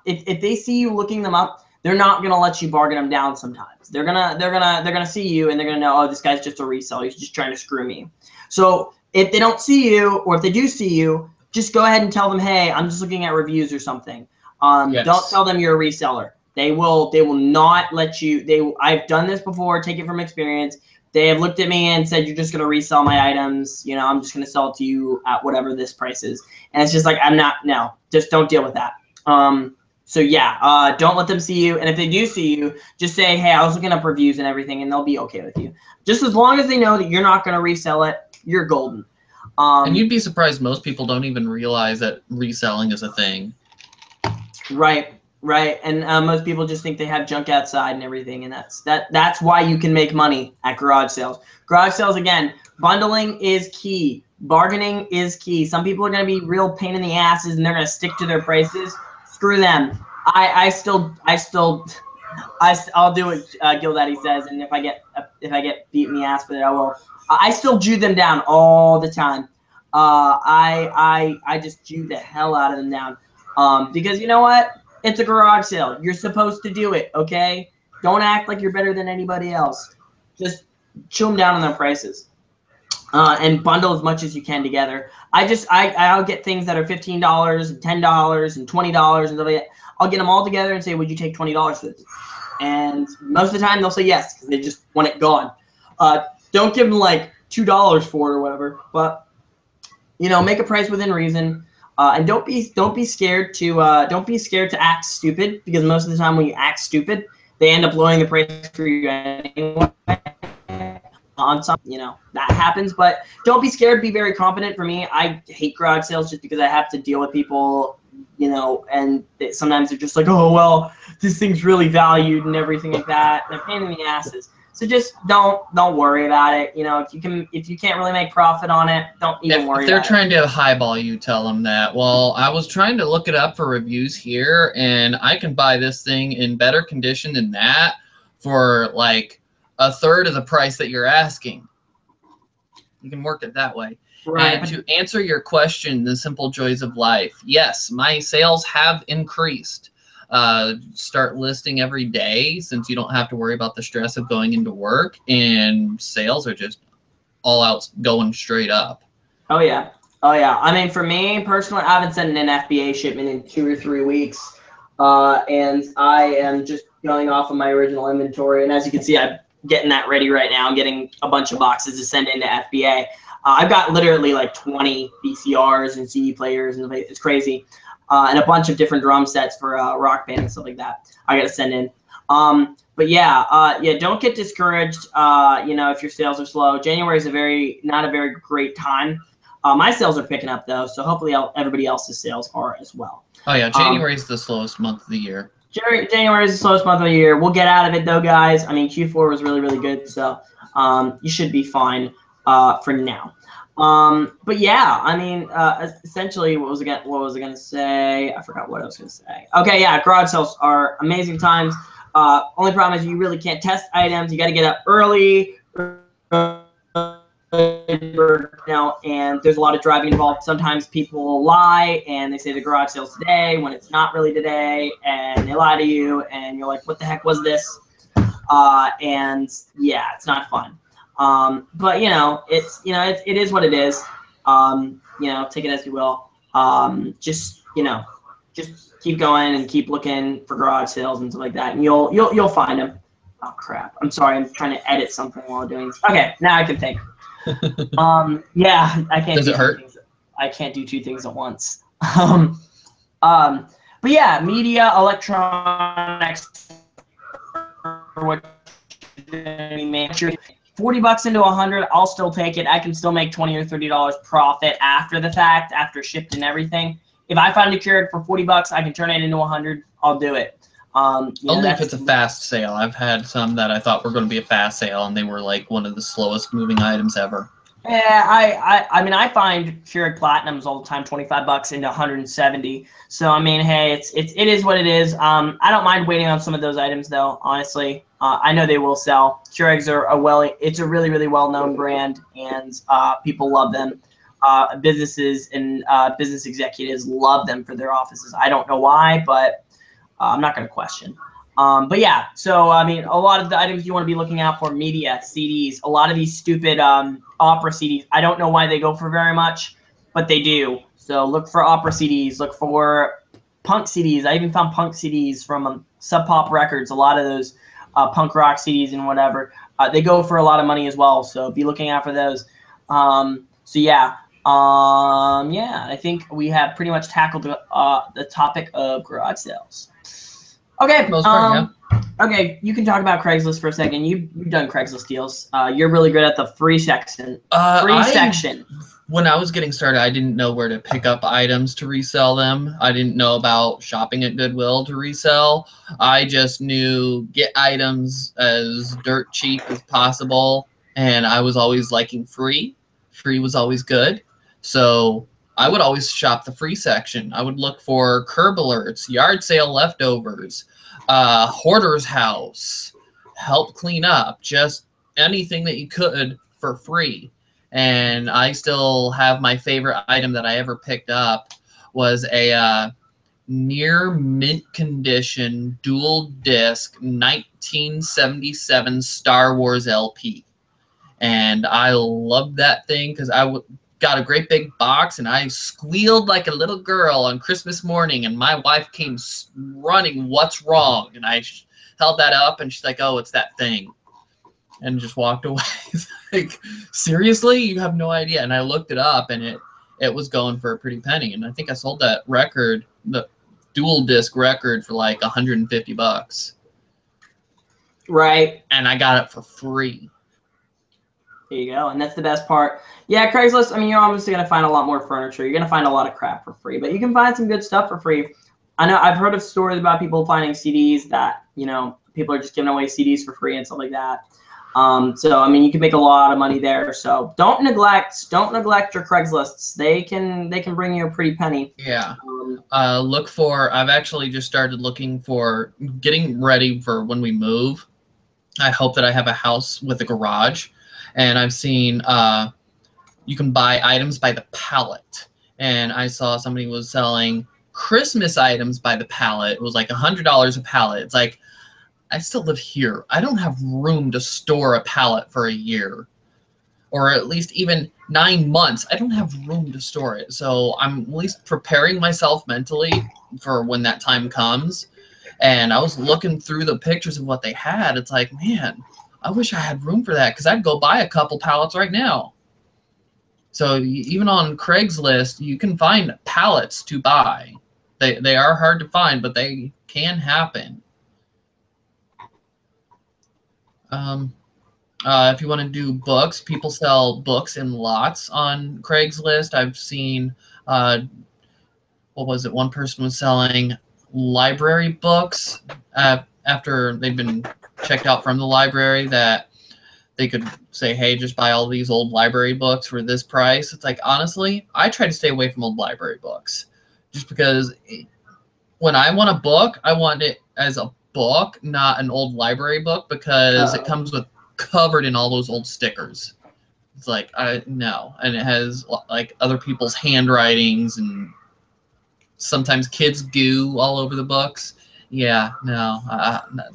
Speaker 2: if they see you looking them up, they're not going to let you bargain them down sometimes. They're going to see you, and they're going to know, oh, this guy's just a reseller. He's just trying to screw me. So if they don't see you, or if they do see you, just go ahead and tell them, hey, I'm just looking at reviews or something.
Speaker 1: Yes.
Speaker 2: Don't tell them you're a reseller. They will not let you. I've done this before. Take it from experience. They have looked at me and said, you're just going to resell my items. I'm just going to sell it to you at whatever this price is. And it's just like, no, just don't deal with that. So yeah, don't let them see you. And if they do see you, just say, hey, I was looking up reviews and everything, and they'll be okay with you. Just as long as they know that you're not going to resell it, you're golden.
Speaker 1: And you'd be surprised most people don't even realize that reselling is a thing.
Speaker 2: Right. Right, and most people just think they have junk outside and everything, and that's why you can make money at garage sales. Garage sales, again, bundling is key. Bargaining is key. Some people are going to be real pain in the asses, and they're going to stick to their prices. Screw them. I'll do what Gil Daddy says, and if I get beat in the ass for that, I will. I still Jew them down all the time. I just Jew the hell out of them down, because you know what? It's a garage sale. You're supposed to do it, okay? Don't act like you're better than anybody else. Just chill them down on their prices, and bundle as much as you can together. I'll get things that are $15 and $10 and $20 and stuff like that. I'll get them all together and say, would you take $20 for this? And most of the time they'll say yes, because they just want it gone. Don't give them like $2 for it or whatever, but make a price within reason. And don't be scared to act stupid, because most of the time when you act stupid, they end up lowering the price for you anyway. On some, that happens, but don't be scared. Be very confident. For me, I hate garage sales just because I have to deal with people, and sometimes they're just like, oh well, this thing's really valued and everything like that. They're pain in the asses. So just don't worry about it. If you can't really make profit on it, don't even worry about it. If
Speaker 1: they're trying to highball you, tell them that, well, I was trying to look it up for reviews here, and I can buy this thing in better condition than that for like a third of the price that you're asking. You can work it that way. Right. And to answer your question, the simple joys of life, yes, my sales have increased. Start listing every day, since you don't have to worry about the stress of going into work, and sales are just all out going straight up.
Speaker 2: Oh yeah. I mean, for me personally, I haven't sent an FBA shipment in 2 or 3 weeks, and I am just going off of my original inventory. And as you can see, I'm getting that ready right now. I'm getting a bunch of boxes to send into FBA. I've got literally like 20 VCRs and CD players, and it's crazy. And a bunch of different drum sets for Rock Band and stuff like that I got to send in. But yeah, don't get discouraged, if your sales are slow. January is not a very great time. My sales are picking up, though, so hopefully everybody else's sales are as well.
Speaker 1: Oh, yeah, January is the slowest month of the year.
Speaker 2: January is the slowest month of the year. We'll get out of it, though, guys. I mean, Q4 was really, really good, so you should be fine for now. But yeah, I mean, essentially, what was I going to say? I forgot what I was going to say. Okay, yeah, garage sales are amazing times. Only problem is you really can't test items. You got to get up early. And there's a lot of driving involved. Sometimes people lie and they say the garage sale's today when it's not really today, and they lie to you, and you're like, what the heck was this? And yeah, it's not fun. But you know, it is what it is. You know, take it as you will. Just keep going and keep looking for garage sales and stuff like that, and you'll find them. Oh crap! I'm sorry. I'm trying to edit something while doing this. Okay, now I can think. Yeah, I can't.
Speaker 1: Does it hurt?
Speaker 2: I can't do two things at once. But yeah, media, electronics, what $40 into 100, I'll still take it. I can still make $20 or $30 profit after the fact, after shipped and everything. If I find a Keurig for $40, I can turn it into 100. I'll do it.
Speaker 1: Only if it's a fast sale. I've had some that I thought were going to be a fast sale, and they were like one of the slowest moving items ever.
Speaker 2: Yeah, I mean, I find Keurig Platinums all the time, $25 into 170. So I mean, hey, it is what it is. I don't mind waiting on some of those items though. Honestly, I know they will sell. Keurigs are it's a really, really well-known brand, and people love them. Businesses and business executives love them for their offices. I don't know why, but I'm not going to question. But yeah, so I mean, a lot of the items you want to be looking out for: media, CDs, a lot of these stupid opera CDs. I don't know why they go for very much, but they do. So look for opera CDs, look for punk CDs. I even found punk CDs from Sub Pop Records. A lot of those punk rock CDs and whatever, they go for a lot of money as well. So be looking out for those. So yeah. Yeah, I think we have pretty much tackled the topic of garage sales. Okay.
Speaker 1: Most part, yeah.
Speaker 2: Okay, you can talk about Craigslist for a second. You've done Craigslist deals. You're really good at the free section. Section.
Speaker 1: When I was getting started, I didn't know where to pick up items to resell them. I didn't know about shopping at Goodwill to resell. I just knew get items as dirt cheap as possible, and I was always liking free. Free was always good. So I would always shop the free section. I would look for curb alerts, yard sale leftovers, hoarder's house, help clean up, just anything that you could for free. And I still have my favorite item that I ever picked up was a near mint condition dual disc 1977 Star Wars LP. And I loved that thing because got a great big box, and I squealed like a little girl on Christmas morning, and my wife came running, what's wrong? And I held that up, and she's like, oh, it's that thing, and just walked away. Like, seriously? You have no idea? And I looked it up, and it was going for a pretty penny, and I think I sold that record, the dual disc record, for like $150.
Speaker 2: Right.
Speaker 1: And I got it for free.
Speaker 2: There you go, and that's the best part. Yeah, Craigslist, I mean, you're obviously going to find a lot more furniture. You're going to find a lot of crap for free, but you can find some good stuff for free. I know I've heard of stories about people finding CDs that, you know, people are just giving away CDs for free and stuff like that. So, I mean, you can make a lot of money there. So don't neglect your Craigslists. They can bring you a pretty penny.
Speaker 1: Yeah. I've actually just started looking for, getting ready for when we move. I hope that I have a house with a garage. And I've seen you can buy items by the pallet. And I saw somebody was selling Christmas items by the pallet. It was like $100 a pallet. It's like, I still live here. I don't have room to store a pallet for a year. Or at least even 9 months. I don't have room to store it. So I'm at least preparing myself mentally for when that time comes. And I was looking through the pictures of what they had. It's like, man, I wish I had room for that, because I'd go buy a couple pallets right now. So even on Craigslist, you can find pallets to buy. They are hard to find, but they can happen. If you want to do books, people sell books in lots on Craigslist. I've seen, what was it? One person was selling library books after they've been checked out from the library, that they could say, hey, just buy all these old library books for this price. It's like, honestly, I try to stay away from old library books just because when I want a book, I want it as a book, not an old library book, because it
Speaker 2: Uh-oh.
Speaker 1: comes with covered in all those old stickers. It's like, no, and it has like other people's handwritings and sometimes kids goo all over the books. Yeah, no,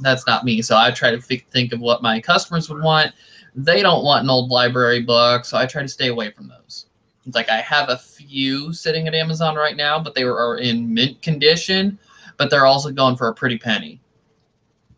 Speaker 1: that's not me. So I try to think of what my customers would want. They don't want an old library book, so I try to stay away from those. It's like I have a few sitting at Amazon right now, but they are in mint condition, but they're also going for a pretty penny.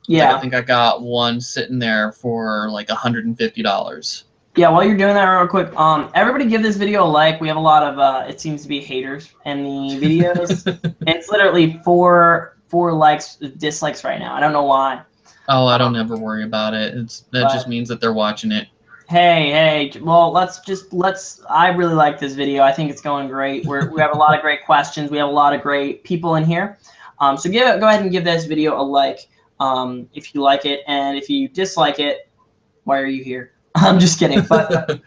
Speaker 2: Yeah.
Speaker 1: Like I think I got one sitting there for like $150.
Speaker 2: Yeah, while you're doing that real quick, everybody give this video a like. We have a lot of, it seems to be haters in the videos. It's literally four likes, dislikes right now. I don't know why.
Speaker 1: Oh, I don't ever worry about it. That just means that they're watching it.
Speaker 2: Hey, well, I really like this video. I think it's going great. We have a lot of great questions. We have a lot of great people in here. So go ahead and give this video a like if you like it, and if you dislike it, why are you here? I'm just kidding. But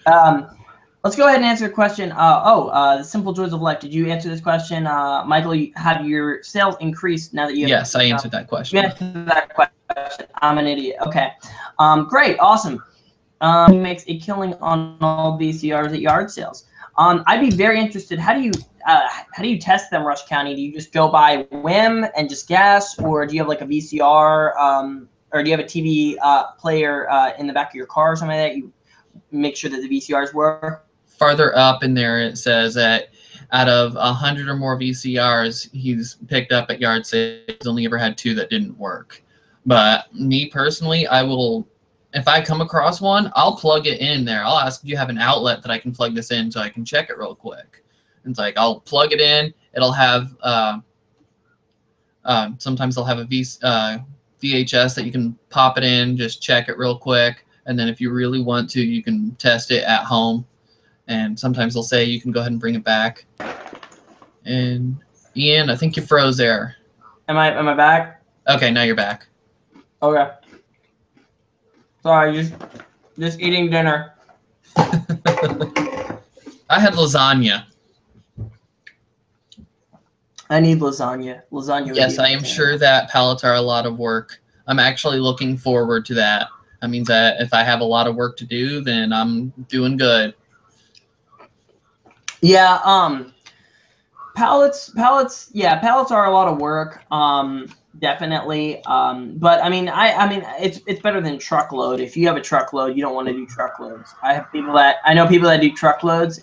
Speaker 2: let's go ahead and answer the question. The simple joys of life. Did you answer this question, Michael? Have your sales increased now that you have?
Speaker 1: Yes, I answered that question.
Speaker 2: You answered that question. I'm an idiot. Okay. Great. Awesome. He makes a killing on all VCRs at yard sales. I'd be very interested. How do you test them, Rush County? Do you just go by whim and just guess, or do you have like a VCR? Or do you have a TV player in the back of your car or something like that? You make sure that the VCRs work?
Speaker 1: Farther up in there, it says that out of 100 or more VCRs he's picked up at yard sales, he's only ever had 2 that didn't work. But me personally, I will, if I come across one, I'll plug it in there. I'll ask, do you have an outlet that I can plug this in so I can check it real quick? And it's like, I'll plug it in. It'll have, sometimes they'll have a VHS that you can pop it in, just check it real quick, and then if you really want to, you can test it at home. And sometimes they'll say you can go ahead and bring it back. And Ian, I think you froze there.
Speaker 2: Am I back?
Speaker 1: Okay, now you're back.
Speaker 2: Okay. Sorry, just eating dinner.
Speaker 1: I had lasagna.
Speaker 2: I need lasagna. Lasagna.
Speaker 1: Yes, I am sure that pallets are a lot of work. I'm actually looking forward to that. That means that if I have a lot of work to do, then I'm doing good.
Speaker 2: Yeah, pallets are a lot of work. Definitely. But I mean it's better than truckload. If you have a truckload, you don't want to do truckloads. I know people that do truckloads,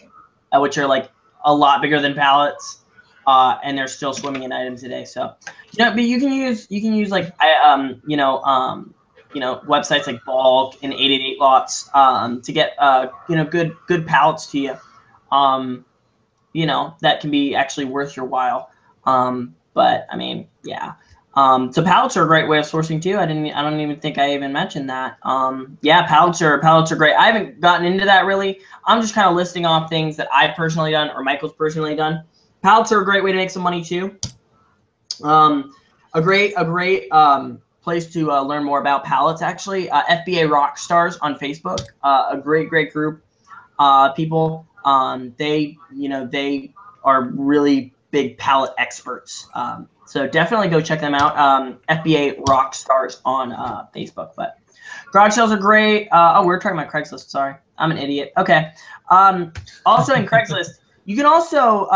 Speaker 2: which are like a lot bigger than pallets. And they're still swimming in items today. So, but you can use like websites like Bulk and 888 Lots to get good pallets to you. That can be actually worth your while. But I mean, yeah. So pallets are a great way of sourcing too. I don't even think I even mentioned that. Yeah, pallets are great. I haven't gotten into that really. I'm just kind of listing off things that I've personally done or Michael's personally done. Pallets are a great way to make some money too. A great place to learn more about pallets actually. FBA Rockstars on Facebook, a great group. People. They are really big pallet experts. So definitely go check them out. FBA Rockstars on Facebook. But garage sales are great. We're talking about Craigslist. Sorry, I'm an idiot. Okay. Also in Craigslist, you can also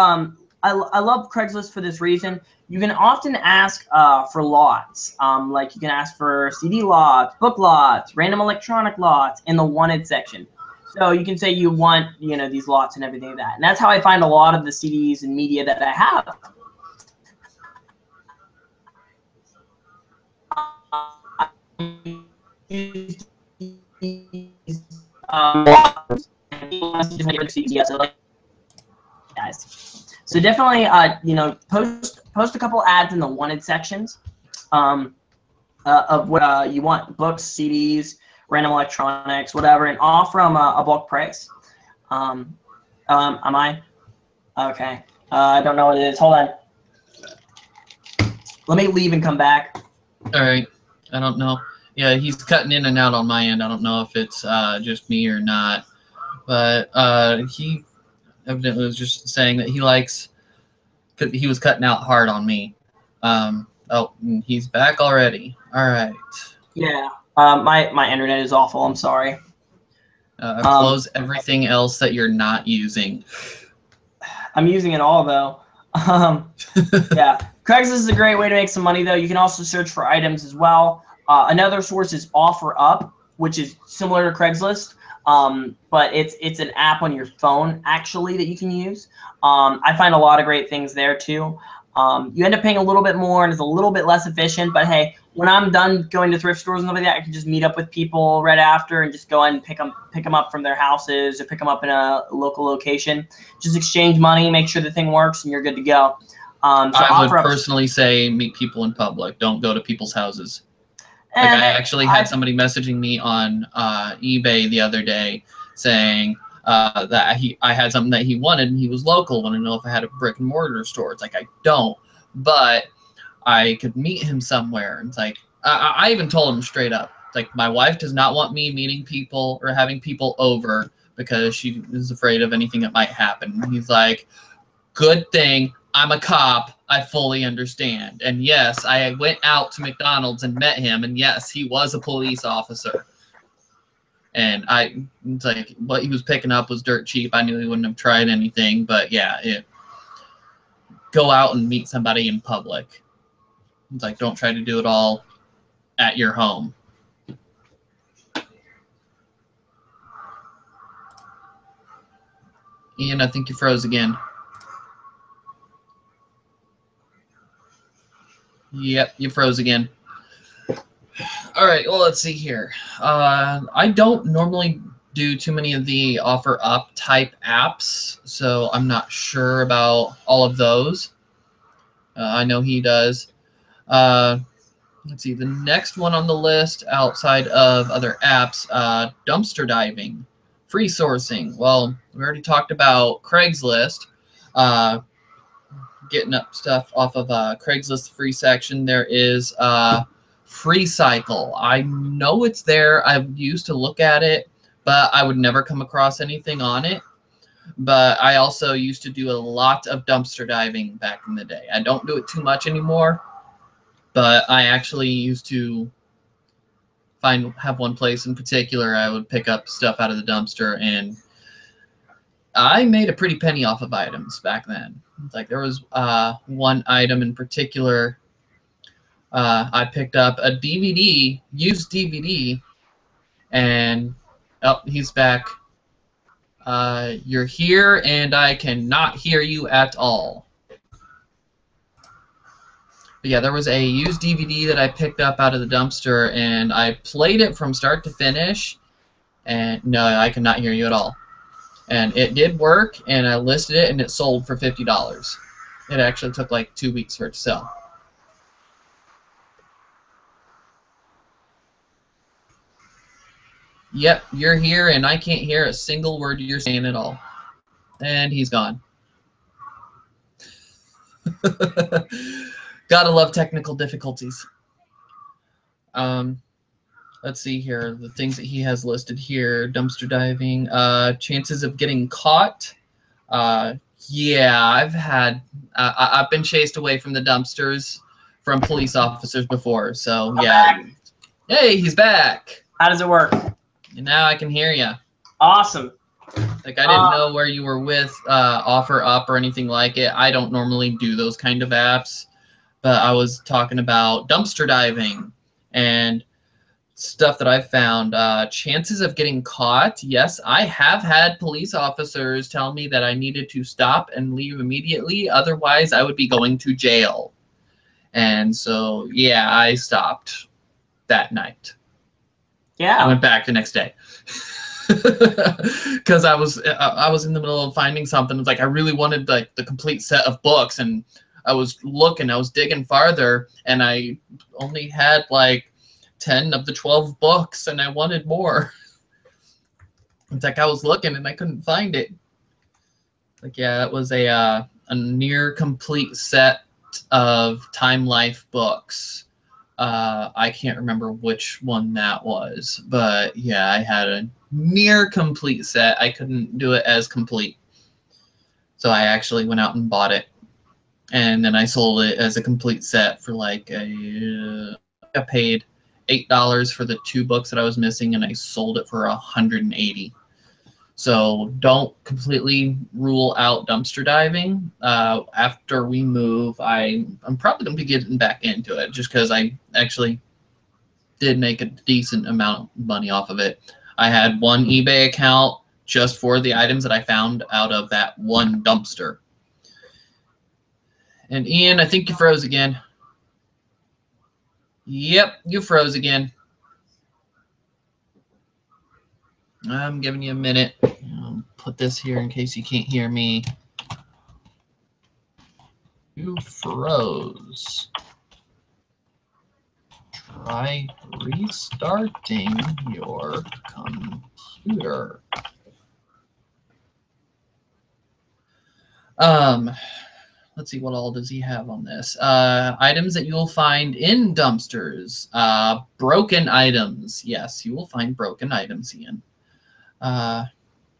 Speaker 2: I love Craigslist for this reason. You can often ask for lots. Like you can ask for CD lots, book lots, random electronic lots in the wanted section. So you can say you want, these lots and everything like that. And that's how I find a lot of the CDs and media that I have. Guys. So definitely, post a couple ads in the wanted sections of what you want: books, CDs, random electronics, whatever, and offer them a bulk price. Am I? Okay. I don't know what it is. Hold on. Let me leave and come back.
Speaker 1: All right. I don't know. Yeah, he's cutting in and out on my end. I don't know if it's just me or not. But he evidently was just saying that he likes, because he was cutting out hard on me. Oh, he's back already. All right.
Speaker 2: Yeah. My internet is awful. I'm sorry.
Speaker 1: Close everything else that you're not using.
Speaker 2: I'm using it all though. Yeah. Craigslist is a great way to make some money though. You can also search for items as well. Another source is OfferUp, which is similar to Craigslist, but it's an app on your phone actually that you can use. I find a lot of great things there too. You end up paying a little bit more and it's a little bit less efficient, but hey, when I'm done going to thrift stores and stuff like that, I can just meet up with people right after and just go and pick them up from their houses or pick them up in a local location. Just exchange money, make sure the thing works, and you're good to go. So
Speaker 1: I would personally say meet people in public. Don't go to people's houses. Like I actually had somebody messaging me on eBay the other day saying that I had something that he wanted and he was local. Wanted to know if I had a brick and mortar store. It's like I don't, but I could meet him somewhere. And it's like I even told him straight up. It's like my wife does not want me meeting people or having people over because she is afraid of anything that might happen. And he's like, good thing I'm a cop. I fully understand. And yes, I went out to McDonald's and met him. And yes, he was a police officer. And it's like what he was picking up was dirt cheap. I knew he wouldn't have tried anything. But yeah, go out and meet somebody in public. It's like don't try to do it all at your home. Ian, I think you froze again. Yep, you froze again. All right, well, let's see here. I don't normally do too many of the OfferUp type apps, so I'm not sure about all of those. I know he does. Let's see, the next one on the list outside of other apps, dumpster diving, free sourcing. Well, we already talked about Craigslist. Getting up stuff off of Craigslist free section. There is Free Cycle. I know it's there. I've used to look at it, but I would never come across anything on it. But I also used to do a lot of dumpster diving back in the day. I don't do it too much anymore, but I actually used to have one place in particular I would pick up stuff out of the dumpster, and I made a pretty penny off of items back then. It's like there was one item in particular. I picked up a DVD, used DVD, and oh, he's back. You're here, and I cannot hear you at all. But yeah, there was a used DVD that I picked up out of the dumpster, and I played it from start to finish, and no, I cannot hear you at all. And it did work, and I listed it, and it sold for $50. It actually took like 2 weeks for it to sell. Yep, you're here, and I can't hear a single word you're saying at all. And he's gone. Gotta love technical difficulties. Let's see here. The things that he has listed here. Dumpster diving. Chances of getting caught. Yeah, I've been chased away from the dumpsters from police officers before. So, yeah. Hey, he's back.
Speaker 2: How does it work?
Speaker 1: And now I can hear you.
Speaker 2: Awesome.
Speaker 1: Like, I didn't know where you were with OfferUp or anything like it. I don't normally do those kind of apps. But I was talking about dumpster diving and stuff that I've found. Chances of getting caught. Yes, I have had police officers tell me that I needed to stop and leave immediately. Otherwise, I would be going to jail. And so, yeah, I stopped that night.
Speaker 2: Yeah.
Speaker 1: I went back the next day. Because I was in the middle of finding something. It's like I really wanted like the complete set of books, and I was digging farther, and I only had like 10 of the 12 books, and I wanted more. It's like I was looking and I couldn't find it. Like, yeah, it was a near complete set of Time Life books. I can't remember which one that was, but yeah, I had a near complete set. I couldn't do it as complete, so I actually went out and bought it. and then I sold it as a complete set for like I paid $8 for the 2 books that I was missing, and I sold it for $180. So don't completely rule out dumpster diving. After we move, I'm probably going to be getting back into it just because I actually did make a decent amount of money off of it. I had one eBay account just for the items that I found out of that one dumpster. And Ian, I think you froze again. Yep, you froze again. I'm giving you a minute. I'll put this here in case you can't hear me. You froze. Try restarting your computer. Let's see, what all does he have on this? Items that you'll find in dumpsters. Broken items. Yes, you will find broken items, Ian.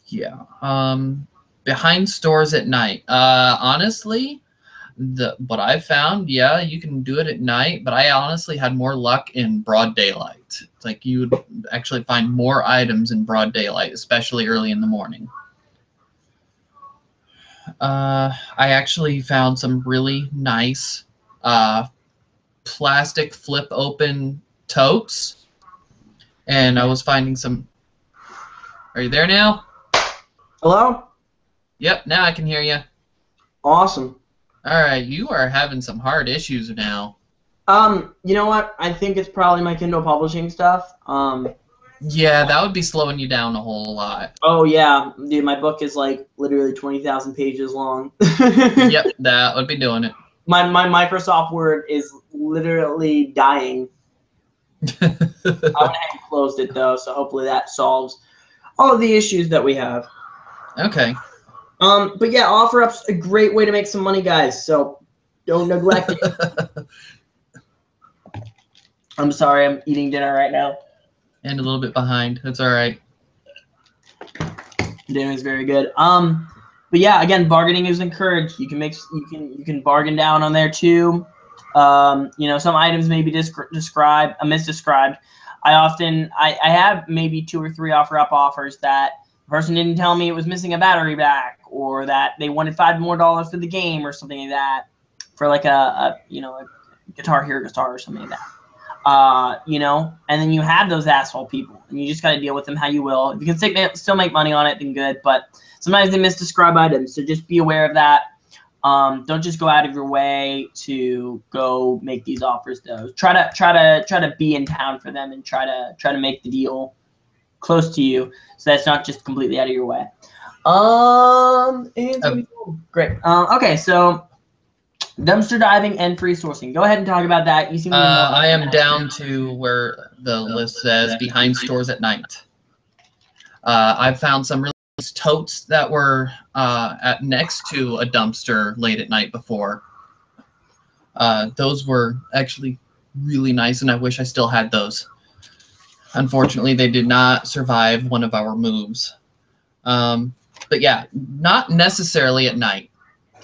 Speaker 1: Yeah. Behind stores at night. Honestly, what I found, yeah, you can do it at night, but I honestly had more luck in broad daylight. It's like you would actually find more items in broad daylight, especially early in the morning. I actually found some really nice plastic flip open totes, and I was finding some. Are you there now?
Speaker 2: Hello?
Speaker 1: Yep, now I can hear you.
Speaker 2: Awesome.
Speaker 1: All right, you are having some hard issues now.
Speaker 2: You know what? I think it's probably my Kindle publishing stuff.
Speaker 1: Yeah, that would be slowing you down a whole lot.
Speaker 2: Oh yeah, dude, my book is like literally 20,000 pages long.
Speaker 1: Yep, that would be doing it.
Speaker 2: My Microsoft Word is literally dying. I went ahead and closed it though, so hopefully that solves all of the issues that we have.
Speaker 1: Okay.
Speaker 2: But yeah, OfferUp's a great way to make some money, guys. So don't neglect it. I'm sorry, I'm eating dinner right now.
Speaker 1: And a little bit behind. That's all right.
Speaker 2: Dinner is very good. But yeah, again, bargaining is encouraged. You can bargain down on there too. You know, some items may be misdescribed. I have maybe 2 or 3 OfferUp offers that the person didn't tell me it was missing a battery back, or that they wanted $5 more for the game or something like that, for like a Guitar Hero guitar or something like that. You know, and then you have those asshole people, and you just got to deal with them how you will. If you can still make money on it, then good. But sometimes they misdescribe items, so just be aware of that. Don't just go out of your way to go make these offers, though. Try to be in town for them, and try to make the deal close to you, so that's not just completely out of your way. Great. Okay, so dumpster diving and free sourcing. Go ahead and talk about that. You seem
Speaker 1: I am down to where the list says behind stores at night. I found some really nice totes that were next to a dumpster late at night before. Those were actually really nice, and I wish I still had those. Unfortunately, they did not survive one of our moves. But yeah, not necessarily at night.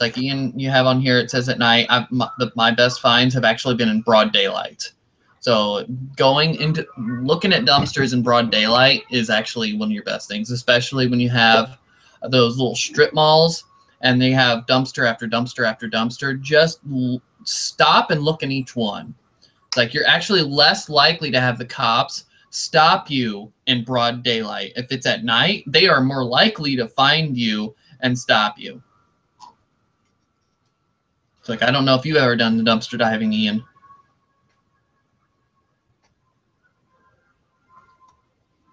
Speaker 1: Like Ian, you have on here, it says at night. My best finds have actually been in broad daylight. So looking at dumpsters in broad daylight is actually one of your best things, especially when you have those little strip malls and they have dumpster after dumpster after dumpster. Just stop and look in each one. It's like you're actually less likely to have the cops stop you in broad daylight. If it's at night, they are more likely to find you and stop you. It's like, I don't know if you've ever done the dumpster diving, Ian.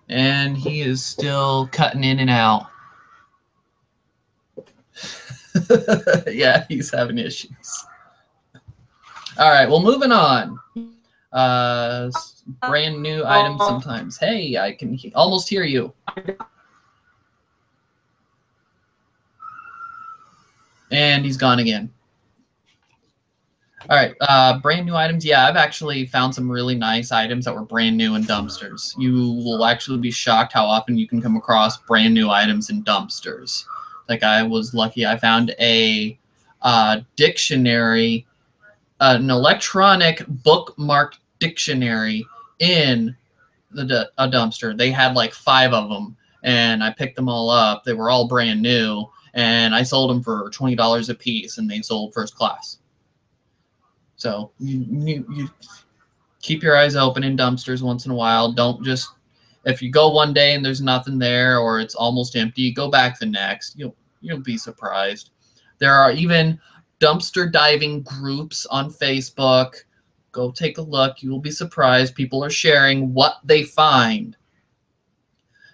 Speaker 1: And he is still cutting in and out. Yeah, he's having issues. All right, well, moving on. Brand new items sometimes. Hey, I can almost hear you. And he's gone again. All right, brand new items. Yeah, I've actually found some really nice items that were brand new in dumpsters. You will actually be shocked how often you can come across brand new items in dumpsters. Like I was lucky, I found a dictionary, an electronic bookmark dictionary in a dumpster. They had like 5 of them, and I picked them all up. They were all brand new, and I sold them for $20 a piece, and they sold first class. So you keep your eyes open in dumpsters once in a while. Don't just, if you go one day and there's nothing there or it's almost empty, go back the next. You'll be surprised. There are even dumpster diving groups on Facebook. Go take a look. You will be surprised. People are sharing what they find.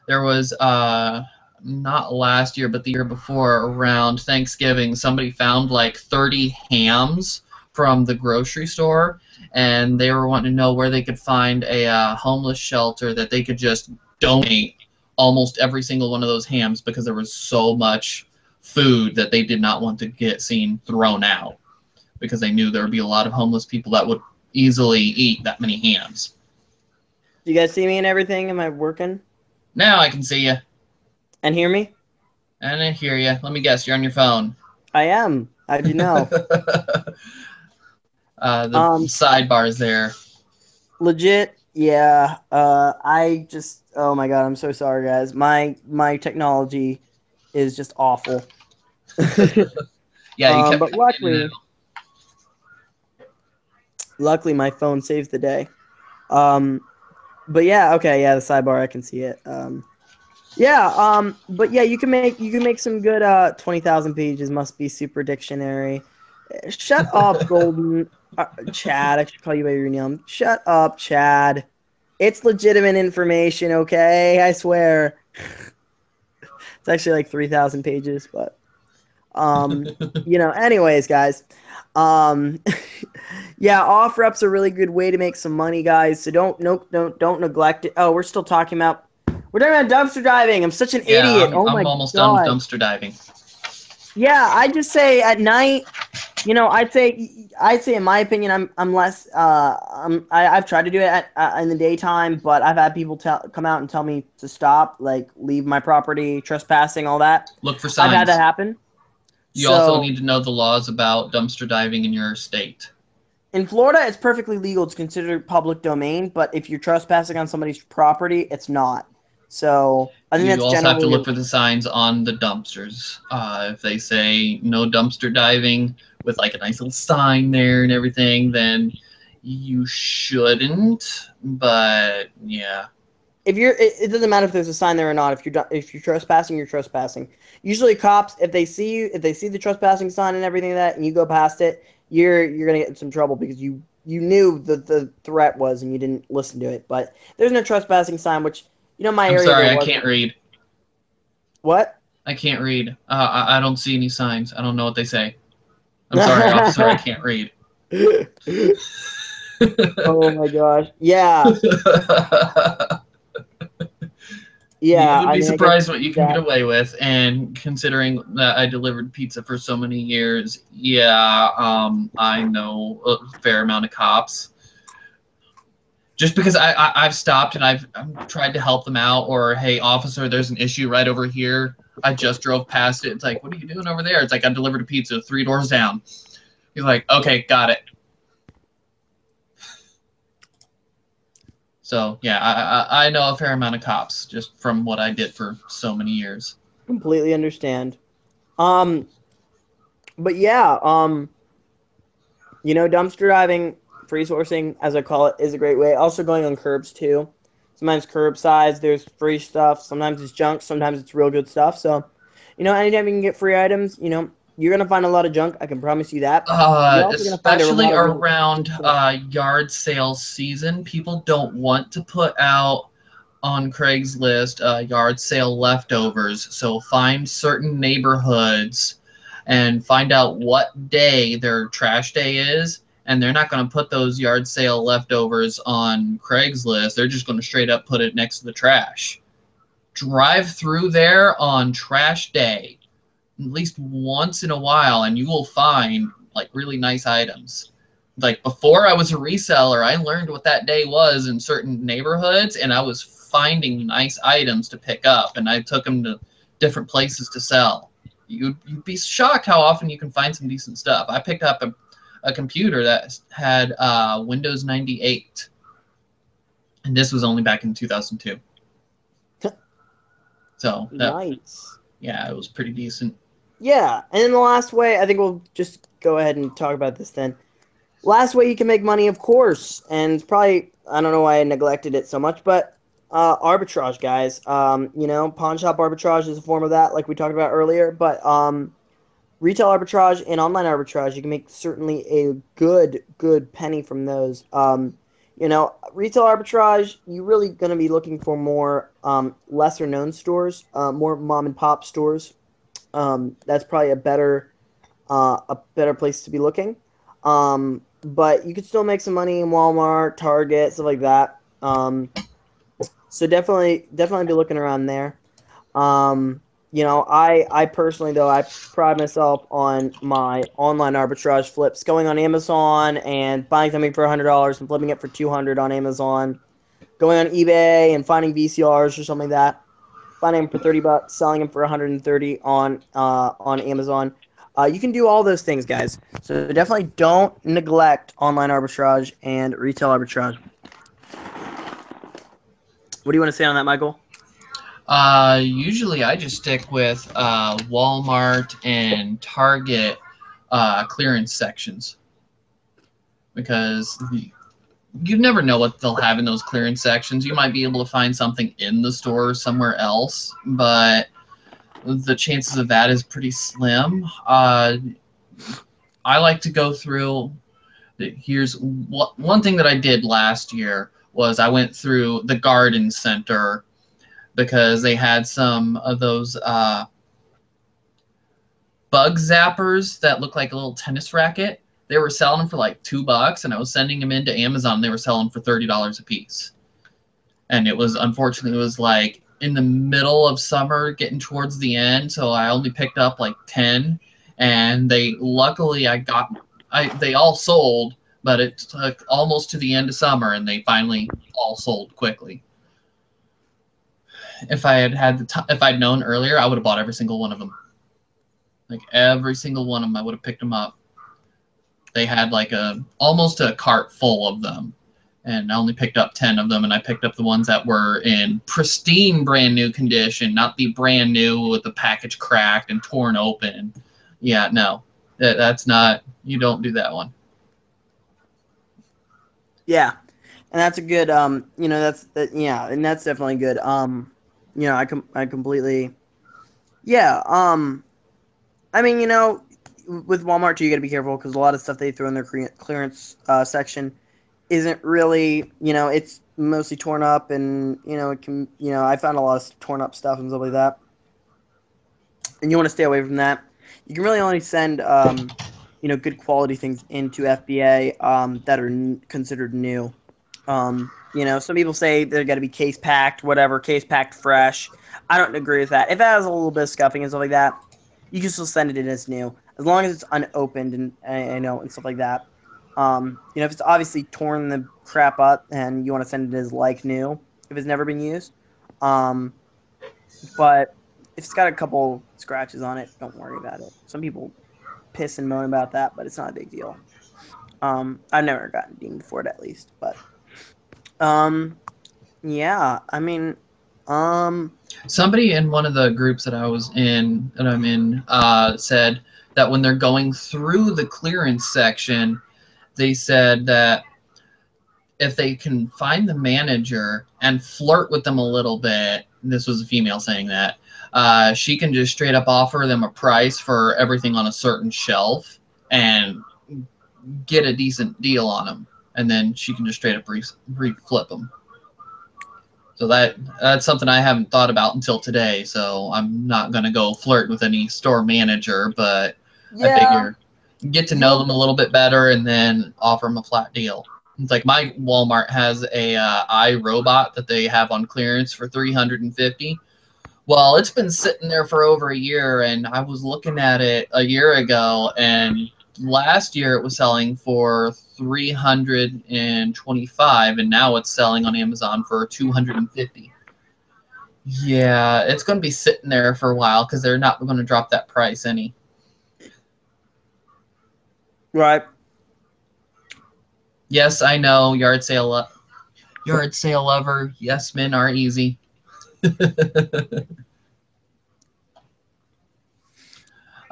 Speaker 1: There was not last year, but the year before, around Thanksgiving, somebody found like 30 hams from the grocery store, and they were wanting to know where they could find a homeless shelter that they could just donate almost every single one of those hams, because there was so much food that they did not want to get seen thrown out, because they knew there would be a lot of homeless people that would easily eat that many hams.
Speaker 2: Do you guys see me and everything? Am I working?
Speaker 1: Now I can see you.
Speaker 2: And hear me?
Speaker 1: And I hear you. Let me guess, you're on your phone.
Speaker 2: I am. How'd you know?
Speaker 1: The sidebar is there.
Speaker 2: Legit, yeah. I just, oh my god, I'm so sorry, guys. My technology is just awful.
Speaker 1: Yeah, you kept
Speaker 2: but luckily my phone saves the day. But yeah, okay, yeah, the sidebar, I can see it. But yeah, you can make some good 20,000 pages. Must be super dictionary. Shut up, Golden. Chad, I should call you by your name. Shut up, Chad. It's legitimate information, okay? I swear. It's actually like 3,000 pages, but anyways, guys. Yeah, OfferUp's a really good way to make some money, guys. So don't neglect it. Oh, we're talking about dumpster diving. I'm such an idiot.
Speaker 1: I'm almost done with dumpster diving.
Speaker 2: Yeah, I just say at night, I'd say in my opinion, I'm less. I've tried to do it in the daytime, but I've had people come out and tell me to stop, like leave my property, trespassing, all that.
Speaker 1: Look for signs.
Speaker 2: I've had that happen.
Speaker 1: You also need to know the laws about dumpster diving in your state.
Speaker 2: In Florida, it's perfectly legal. It's considered public domain, but if you're trespassing on somebody's property, it's not. So I think
Speaker 1: you also have to look for the signs on the dumpsters. If they say no dumpster diving with like a nice little sign there and everything, then you shouldn't. But yeah,
Speaker 2: it doesn't matter if there's a sign there or not. If you're trespassing, you're trespassing. Usually, cops, if they see the trespassing sign and everything like that, and you go past it, you're gonna get in some trouble because you knew the threat was and you didn't listen to it. But there's no trespassing sign, which. My area.
Speaker 1: I'm sorry, I can't read.
Speaker 2: What?
Speaker 1: I can't read. I don't see any signs. I don't know what they say. I'm sorry, officer, I can't read.
Speaker 2: Oh my gosh. Yeah. Yeah.
Speaker 1: You would be surprised what you can get away with, and considering that I delivered pizza for so many years, I know a fair amount of cops. Just because I've stopped and I've tried to help them out, or hey, officer, there's an issue right over here. I just drove past it. It's like, what are you doing over there? It's like, I delivered a pizza 3 doors down. He's like, okay, got it. So yeah, I know a fair amount of cops just from what I did for so many years.
Speaker 2: Completely understand. But yeah, dumpster diving. Free sourcing, as I call it, is a great way. Also going on curbs, too. Sometimes curbsides, there's free stuff. Sometimes it's junk. Sometimes it's real good stuff. So, anytime you can get free items, you're going to find a lot of junk. I can promise you that.
Speaker 1: Especially around yard sale season, people don't want to put out on Craigslist yard sale leftovers. So find certain neighborhoods and find out what day their trash day is. And they're not going to put those yard sale leftovers on Craigslist. They're just going to straight up put it next to the trash. Drive through there on trash day at least once in a while, and you will find like really nice items. Like before I was a reseller, I learned what that day was in certain neighborhoods, and I was finding nice items to pick up, and I took them to different places to sell. you'd be shocked how often you can find some decent stuff. I picked up a computer that had Windows 98, and this was only back in 2002. So
Speaker 4: Nice.
Speaker 1: Yeah, it was pretty decent.
Speaker 4: Yeah, and then the last way, I think we'll just go ahead and talk about this then. Last way you can make money, of course, and it's probably, I don't know why I neglected it so much, but arbitrage, guys. You know, pawn shop arbitrage is a form of that, like we talked about earlier, but retail arbitrage and online arbitrage, you can make certainly a good penny from those. You know, retail arbitrage, you're really going to be looking for more lesser known stores, more mom and pop stores. That's probably a better place to be looking. But you could still make some money in Walmart, Target, stuff like that. So definitely be looking around there. You know, I personally, though, I pride myself on my online arbitrage flips, going on Amazon and buying something for $100 and flipping it for $200 on Amazon, going on eBay and finding VCRs or something like that, finding them for $30, selling them for $130 on Amazon. You can do all those things, guys. So definitely don't neglect online arbitrage and retail arbitrage. What do you want to say on that, Michael?
Speaker 1: Usually I just stick with Walmart and Target clearance sections, because you never know what they'll have in those clearance sections. You might be able to find something in the store somewhere else, but the chances of that is pretty slim. I like to go through. Here's one thing that I did last year was I went through the garden center, because they had some of those bug zappers that look like a little tennis racket. They were selling them for like $2, and I was sending them into Amazon. And they were selling for $30 a piece. And it was, unfortunately, it was like in the middle of summer, getting towards the end. So I only picked up like 10, and luckily they all sold, but it took almost to the end of summer, and they finally all sold quickly. If I if I'd known earlier, I would have bought every single one of them. Like every single one of them, I would have picked them up. They had like almost a cart full of them, and I only picked up 10 of them, and I picked up the ones that were in pristine, brand new condition, not the brand new with the package cracked and torn open. Yeah, no, that's not. You don't do that one.
Speaker 4: Yeah, and that's a good. You know, yeah, and that's definitely good. You know, I completely. Yeah. I mean, you know, with Walmart too, you got to be careful, because a lot of stuff they throw in their clearance section isn't really, you know, it's mostly torn up, and you know, it can, you know, I found a lot of torn up stuff and stuff like that, and you want to stay away from that. You can really only send, you know, good quality things into FBA that are considered new. You know, some people say they're got to be case packed, whatever, case packed fresh. I don't agree with that. If it has a little bit of scuffing and stuff like that, you can still send it in as new, as long as it's unopened and you know, and stuff like that. You know, if it's obviously torn the crap up and you want to send it as like new, if it's never been used. But if it's got a couple scratches on it, don't worry about it. Some people piss and moan about that, but it's not a big deal. I've never gotten dinged for it, at least, but yeah, I mean,
Speaker 1: somebody in one of the groups that I'm in, said that when they're going through the clearance section, they said that if they can find the manager and flirt with them a little bit, this was a female saying that, she can just straight up offer them a price for everything on a certain shelf and get a decent deal on them, and then she can just straight up flip them. So that's something I haven't thought about until today. So I'm not gonna go flirt with any store manager, but yeah. I figure get to know them a little bit better and then offer them a flat deal. It's like my Walmart has a iRobot that they have on clearance for $350. Well, it's been sitting there for over a year, and I was looking at it a year ago, and last year it was selling for $325, and now it's selling on Amazon for $250. Yeah, it's going to be sitting there for a while because they're not going to drop that price any.
Speaker 4: Right.
Speaker 1: Yes, I know, yard sale lover. Yes, men are easy.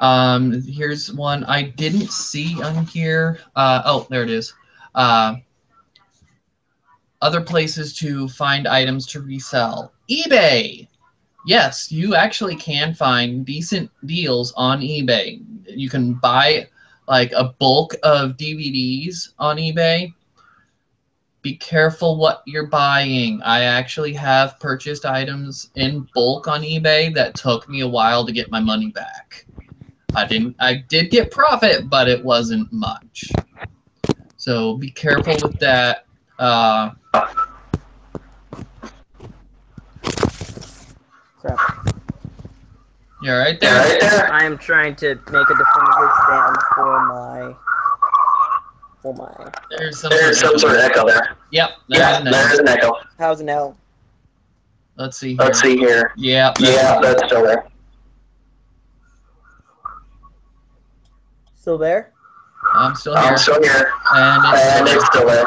Speaker 1: Here's one I didn't see on here. Oh, there it is. Other places to find items to resell. eBay. Yes, you actually can find decent deals on eBay. You can buy like a bulk of DVDs on eBay. Be careful what you're buying. I actually have purchased items in bulk on eBay that took me a while to get my money back. I did get profit, but it wasn't much. So be careful with that.
Speaker 4: Crap.
Speaker 1: You're right there.
Speaker 4: I am trying to make a definitive stand for my.
Speaker 1: There's some
Speaker 5: sort of echo there.
Speaker 1: Yep.
Speaker 5: There's an echo.
Speaker 4: How's it now?
Speaker 1: Let's see here.
Speaker 5: Let's see here.
Speaker 1: Yeah.
Speaker 5: That's still there.
Speaker 4: Still there?
Speaker 1: I'm still here.
Speaker 5: And it's still there.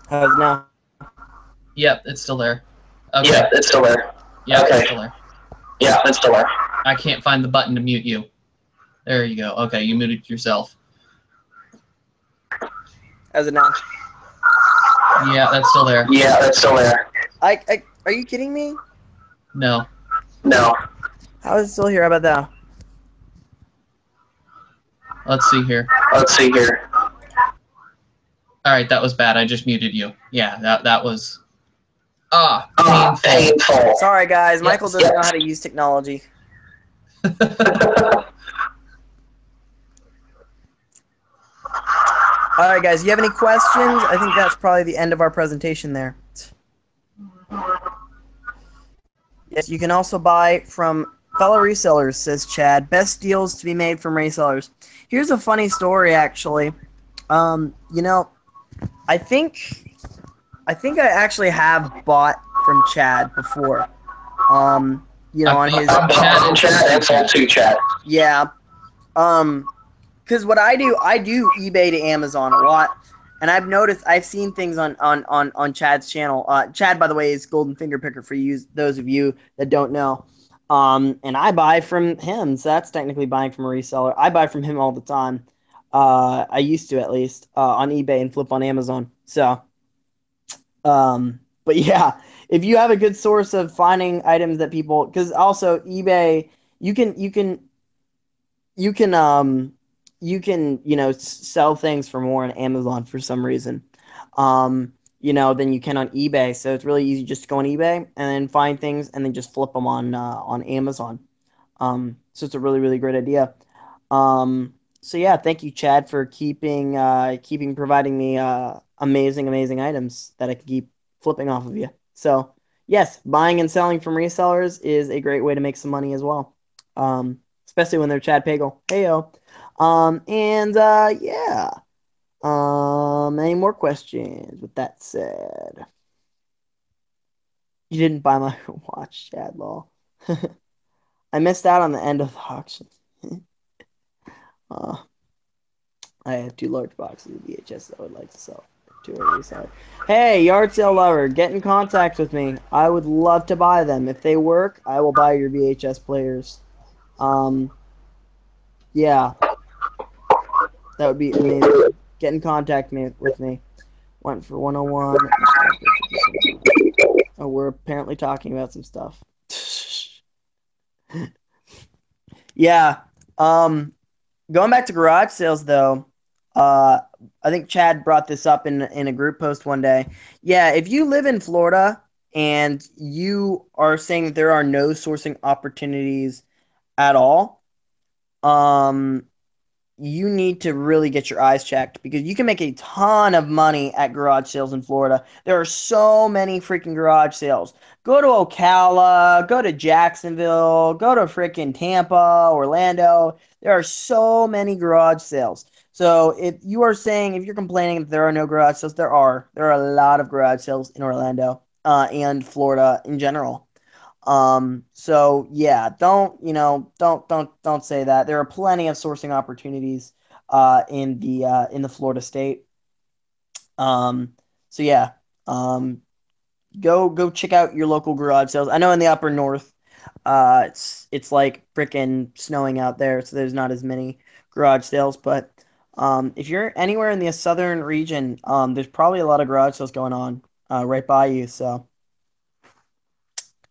Speaker 4: How's it now?
Speaker 1: Yep, it's still there. Okay.
Speaker 5: Yeah, it's still there.
Speaker 1: Yeah,
Speaker 5: okay.
Speaker 1: It's still there.
Speaker 5: Yeah, it's still there.
Speaker 1: I can't find the button to mute you. There you go. Okay, you muted yourself.
Speaker 4: How's it now?
Speaker 1: Yeah, that's still there.
Speaker 5: Yeah, that's still there.
Speaker 4: Are you kidding me?
Speaker 1: No.
Speaker 4: How is it still here? How about that?
Speaker 1: Let's see here. All right, that was bad. I just muted you. Yeah, that was
Speaker 5: painful.
Speaker 4: Sorry, guys. Michael doesn't know how to use technology. All right, guys. You have any questions? I think that's probably the end of our presentation there. Yes, you can also buy from fellow resellers, says Chad. Best deals to be made from resellers. Here's a funny story, actually. I think I actually have bought from Chad before. On his
Speaker 5: Chad.
Speaker 4: Yeah. Because what I do eBay to Amazon a lot, and I've seen things on Chad's channel. Chad, by the way, is Golden Finger Picker for those of you that don't know. And I buy from him, so that's technically buying from a reseller. I buy from him all the time. I used to, at least, on eBay and flip on Amazon. So, but yeah, if you have a good source of finding items that people, because also eBay, you can sell things for more on Amazon for some reason, than you can on eBay. So it's really easy just to go on eBay and then find things and then just flip them on Amazon. So it's a really, really great idea. So yeah, thank you, Chad, for keeping providing me amazing items that I can keep flipping off of you. So yes, buying and selling from resellers is a great way to make some money as well. Especially when they're Chad Pagel. Heyo. Yeah. Any more questions? With that said, you didn't buy my watch, Chad Law. I missed out on the end of the auction. I have 2 large boxes of VHS that I would like to sell to a reseller. Hey, yard sale lover, get in contact with me. I would love to buy them. If they work, I will buy your VHS players. Yeah. That would be amazing. Get in contact with me. Went for 101. Oh, we're apparently talking about some stuff. Yeah. Going back to garage sales, though, I think Chad brought this up in a group post one day. Yeah, if you live in Florida and you are saying that there are no sourcing opportunities at all, you need to really get your eyes checked, because you can make a ton of money at garage sales in Florida. There are so many freaking garage sales. Go to Ocala, go to Jacksonville, go to freaking Tampa, Orlando. There are so many garage sales. So if you're complaining that there are no garage sales, there are a lot of garage sales in Orlando. and Florida in general. So yeah, don't say that. There are plenty of sourcing opportunities in the Florida state. So yeah, go check out your local garage sales. I know in the upper north, it's like frickin' snowing out there, so there's not as many garage sales. But if you're anywhere in the southern region, there's probably a lot of garage sales going on right by you. So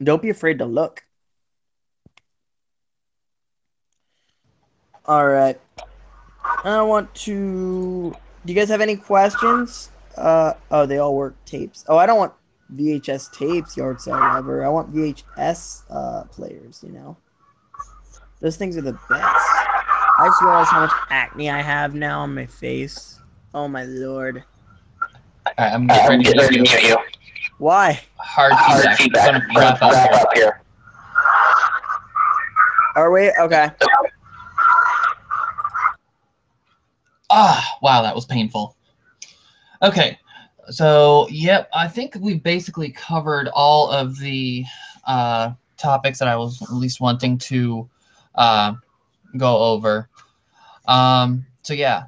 Speaker 4: don't be afraid to look. All right. I want to. Do you guys have any questions? Oh, they all work tapes. Oh, I don't want VHS tapes, yard sale lover. I want VHS players. Those things are the best. I just realized how much acne I have now on my face. Oh my lord.
Speaker 1: Alright, I'm getting ready to mute you.
Speaker 4: Why?
Speaker 1: Hard feedback. I'm gonna wrap up here.
Speaker 4: Are we? Okay.
Speaker 1: Ah, wow, that was painful. Okay, so, yep, I think we basically covered all of the topics that I was at least wanting to go over. So, yeah,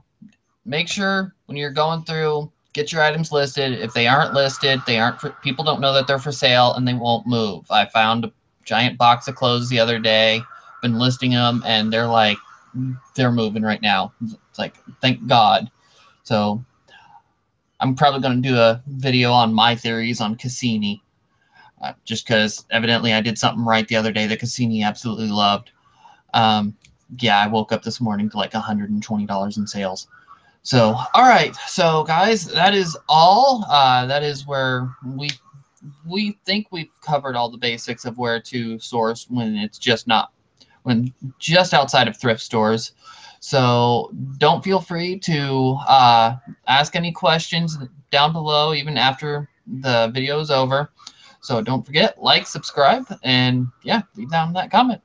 Speaker 1: make sure when you're going through, get your items listed. If they aren't listed, people don't know that they're for sale, and they won't move. I found a giant box of clothes the other day, been listing them, and they're moving right now. It's like, thank God. So I'm probably going to do a video on my theories on Cassini, just because evidently I did something right the other day that Cassini absolutely loved. Yeah, I woke up this morning to like $120 in sales. So, all right. So, guys, that is all. That is where we think we've covered all the basics of where to source when it's just outside of thrift stores. So don't feel free to ask any questions down below, even after the video is over. So don't forget, like, subscribe, and yeah, leave down that comment.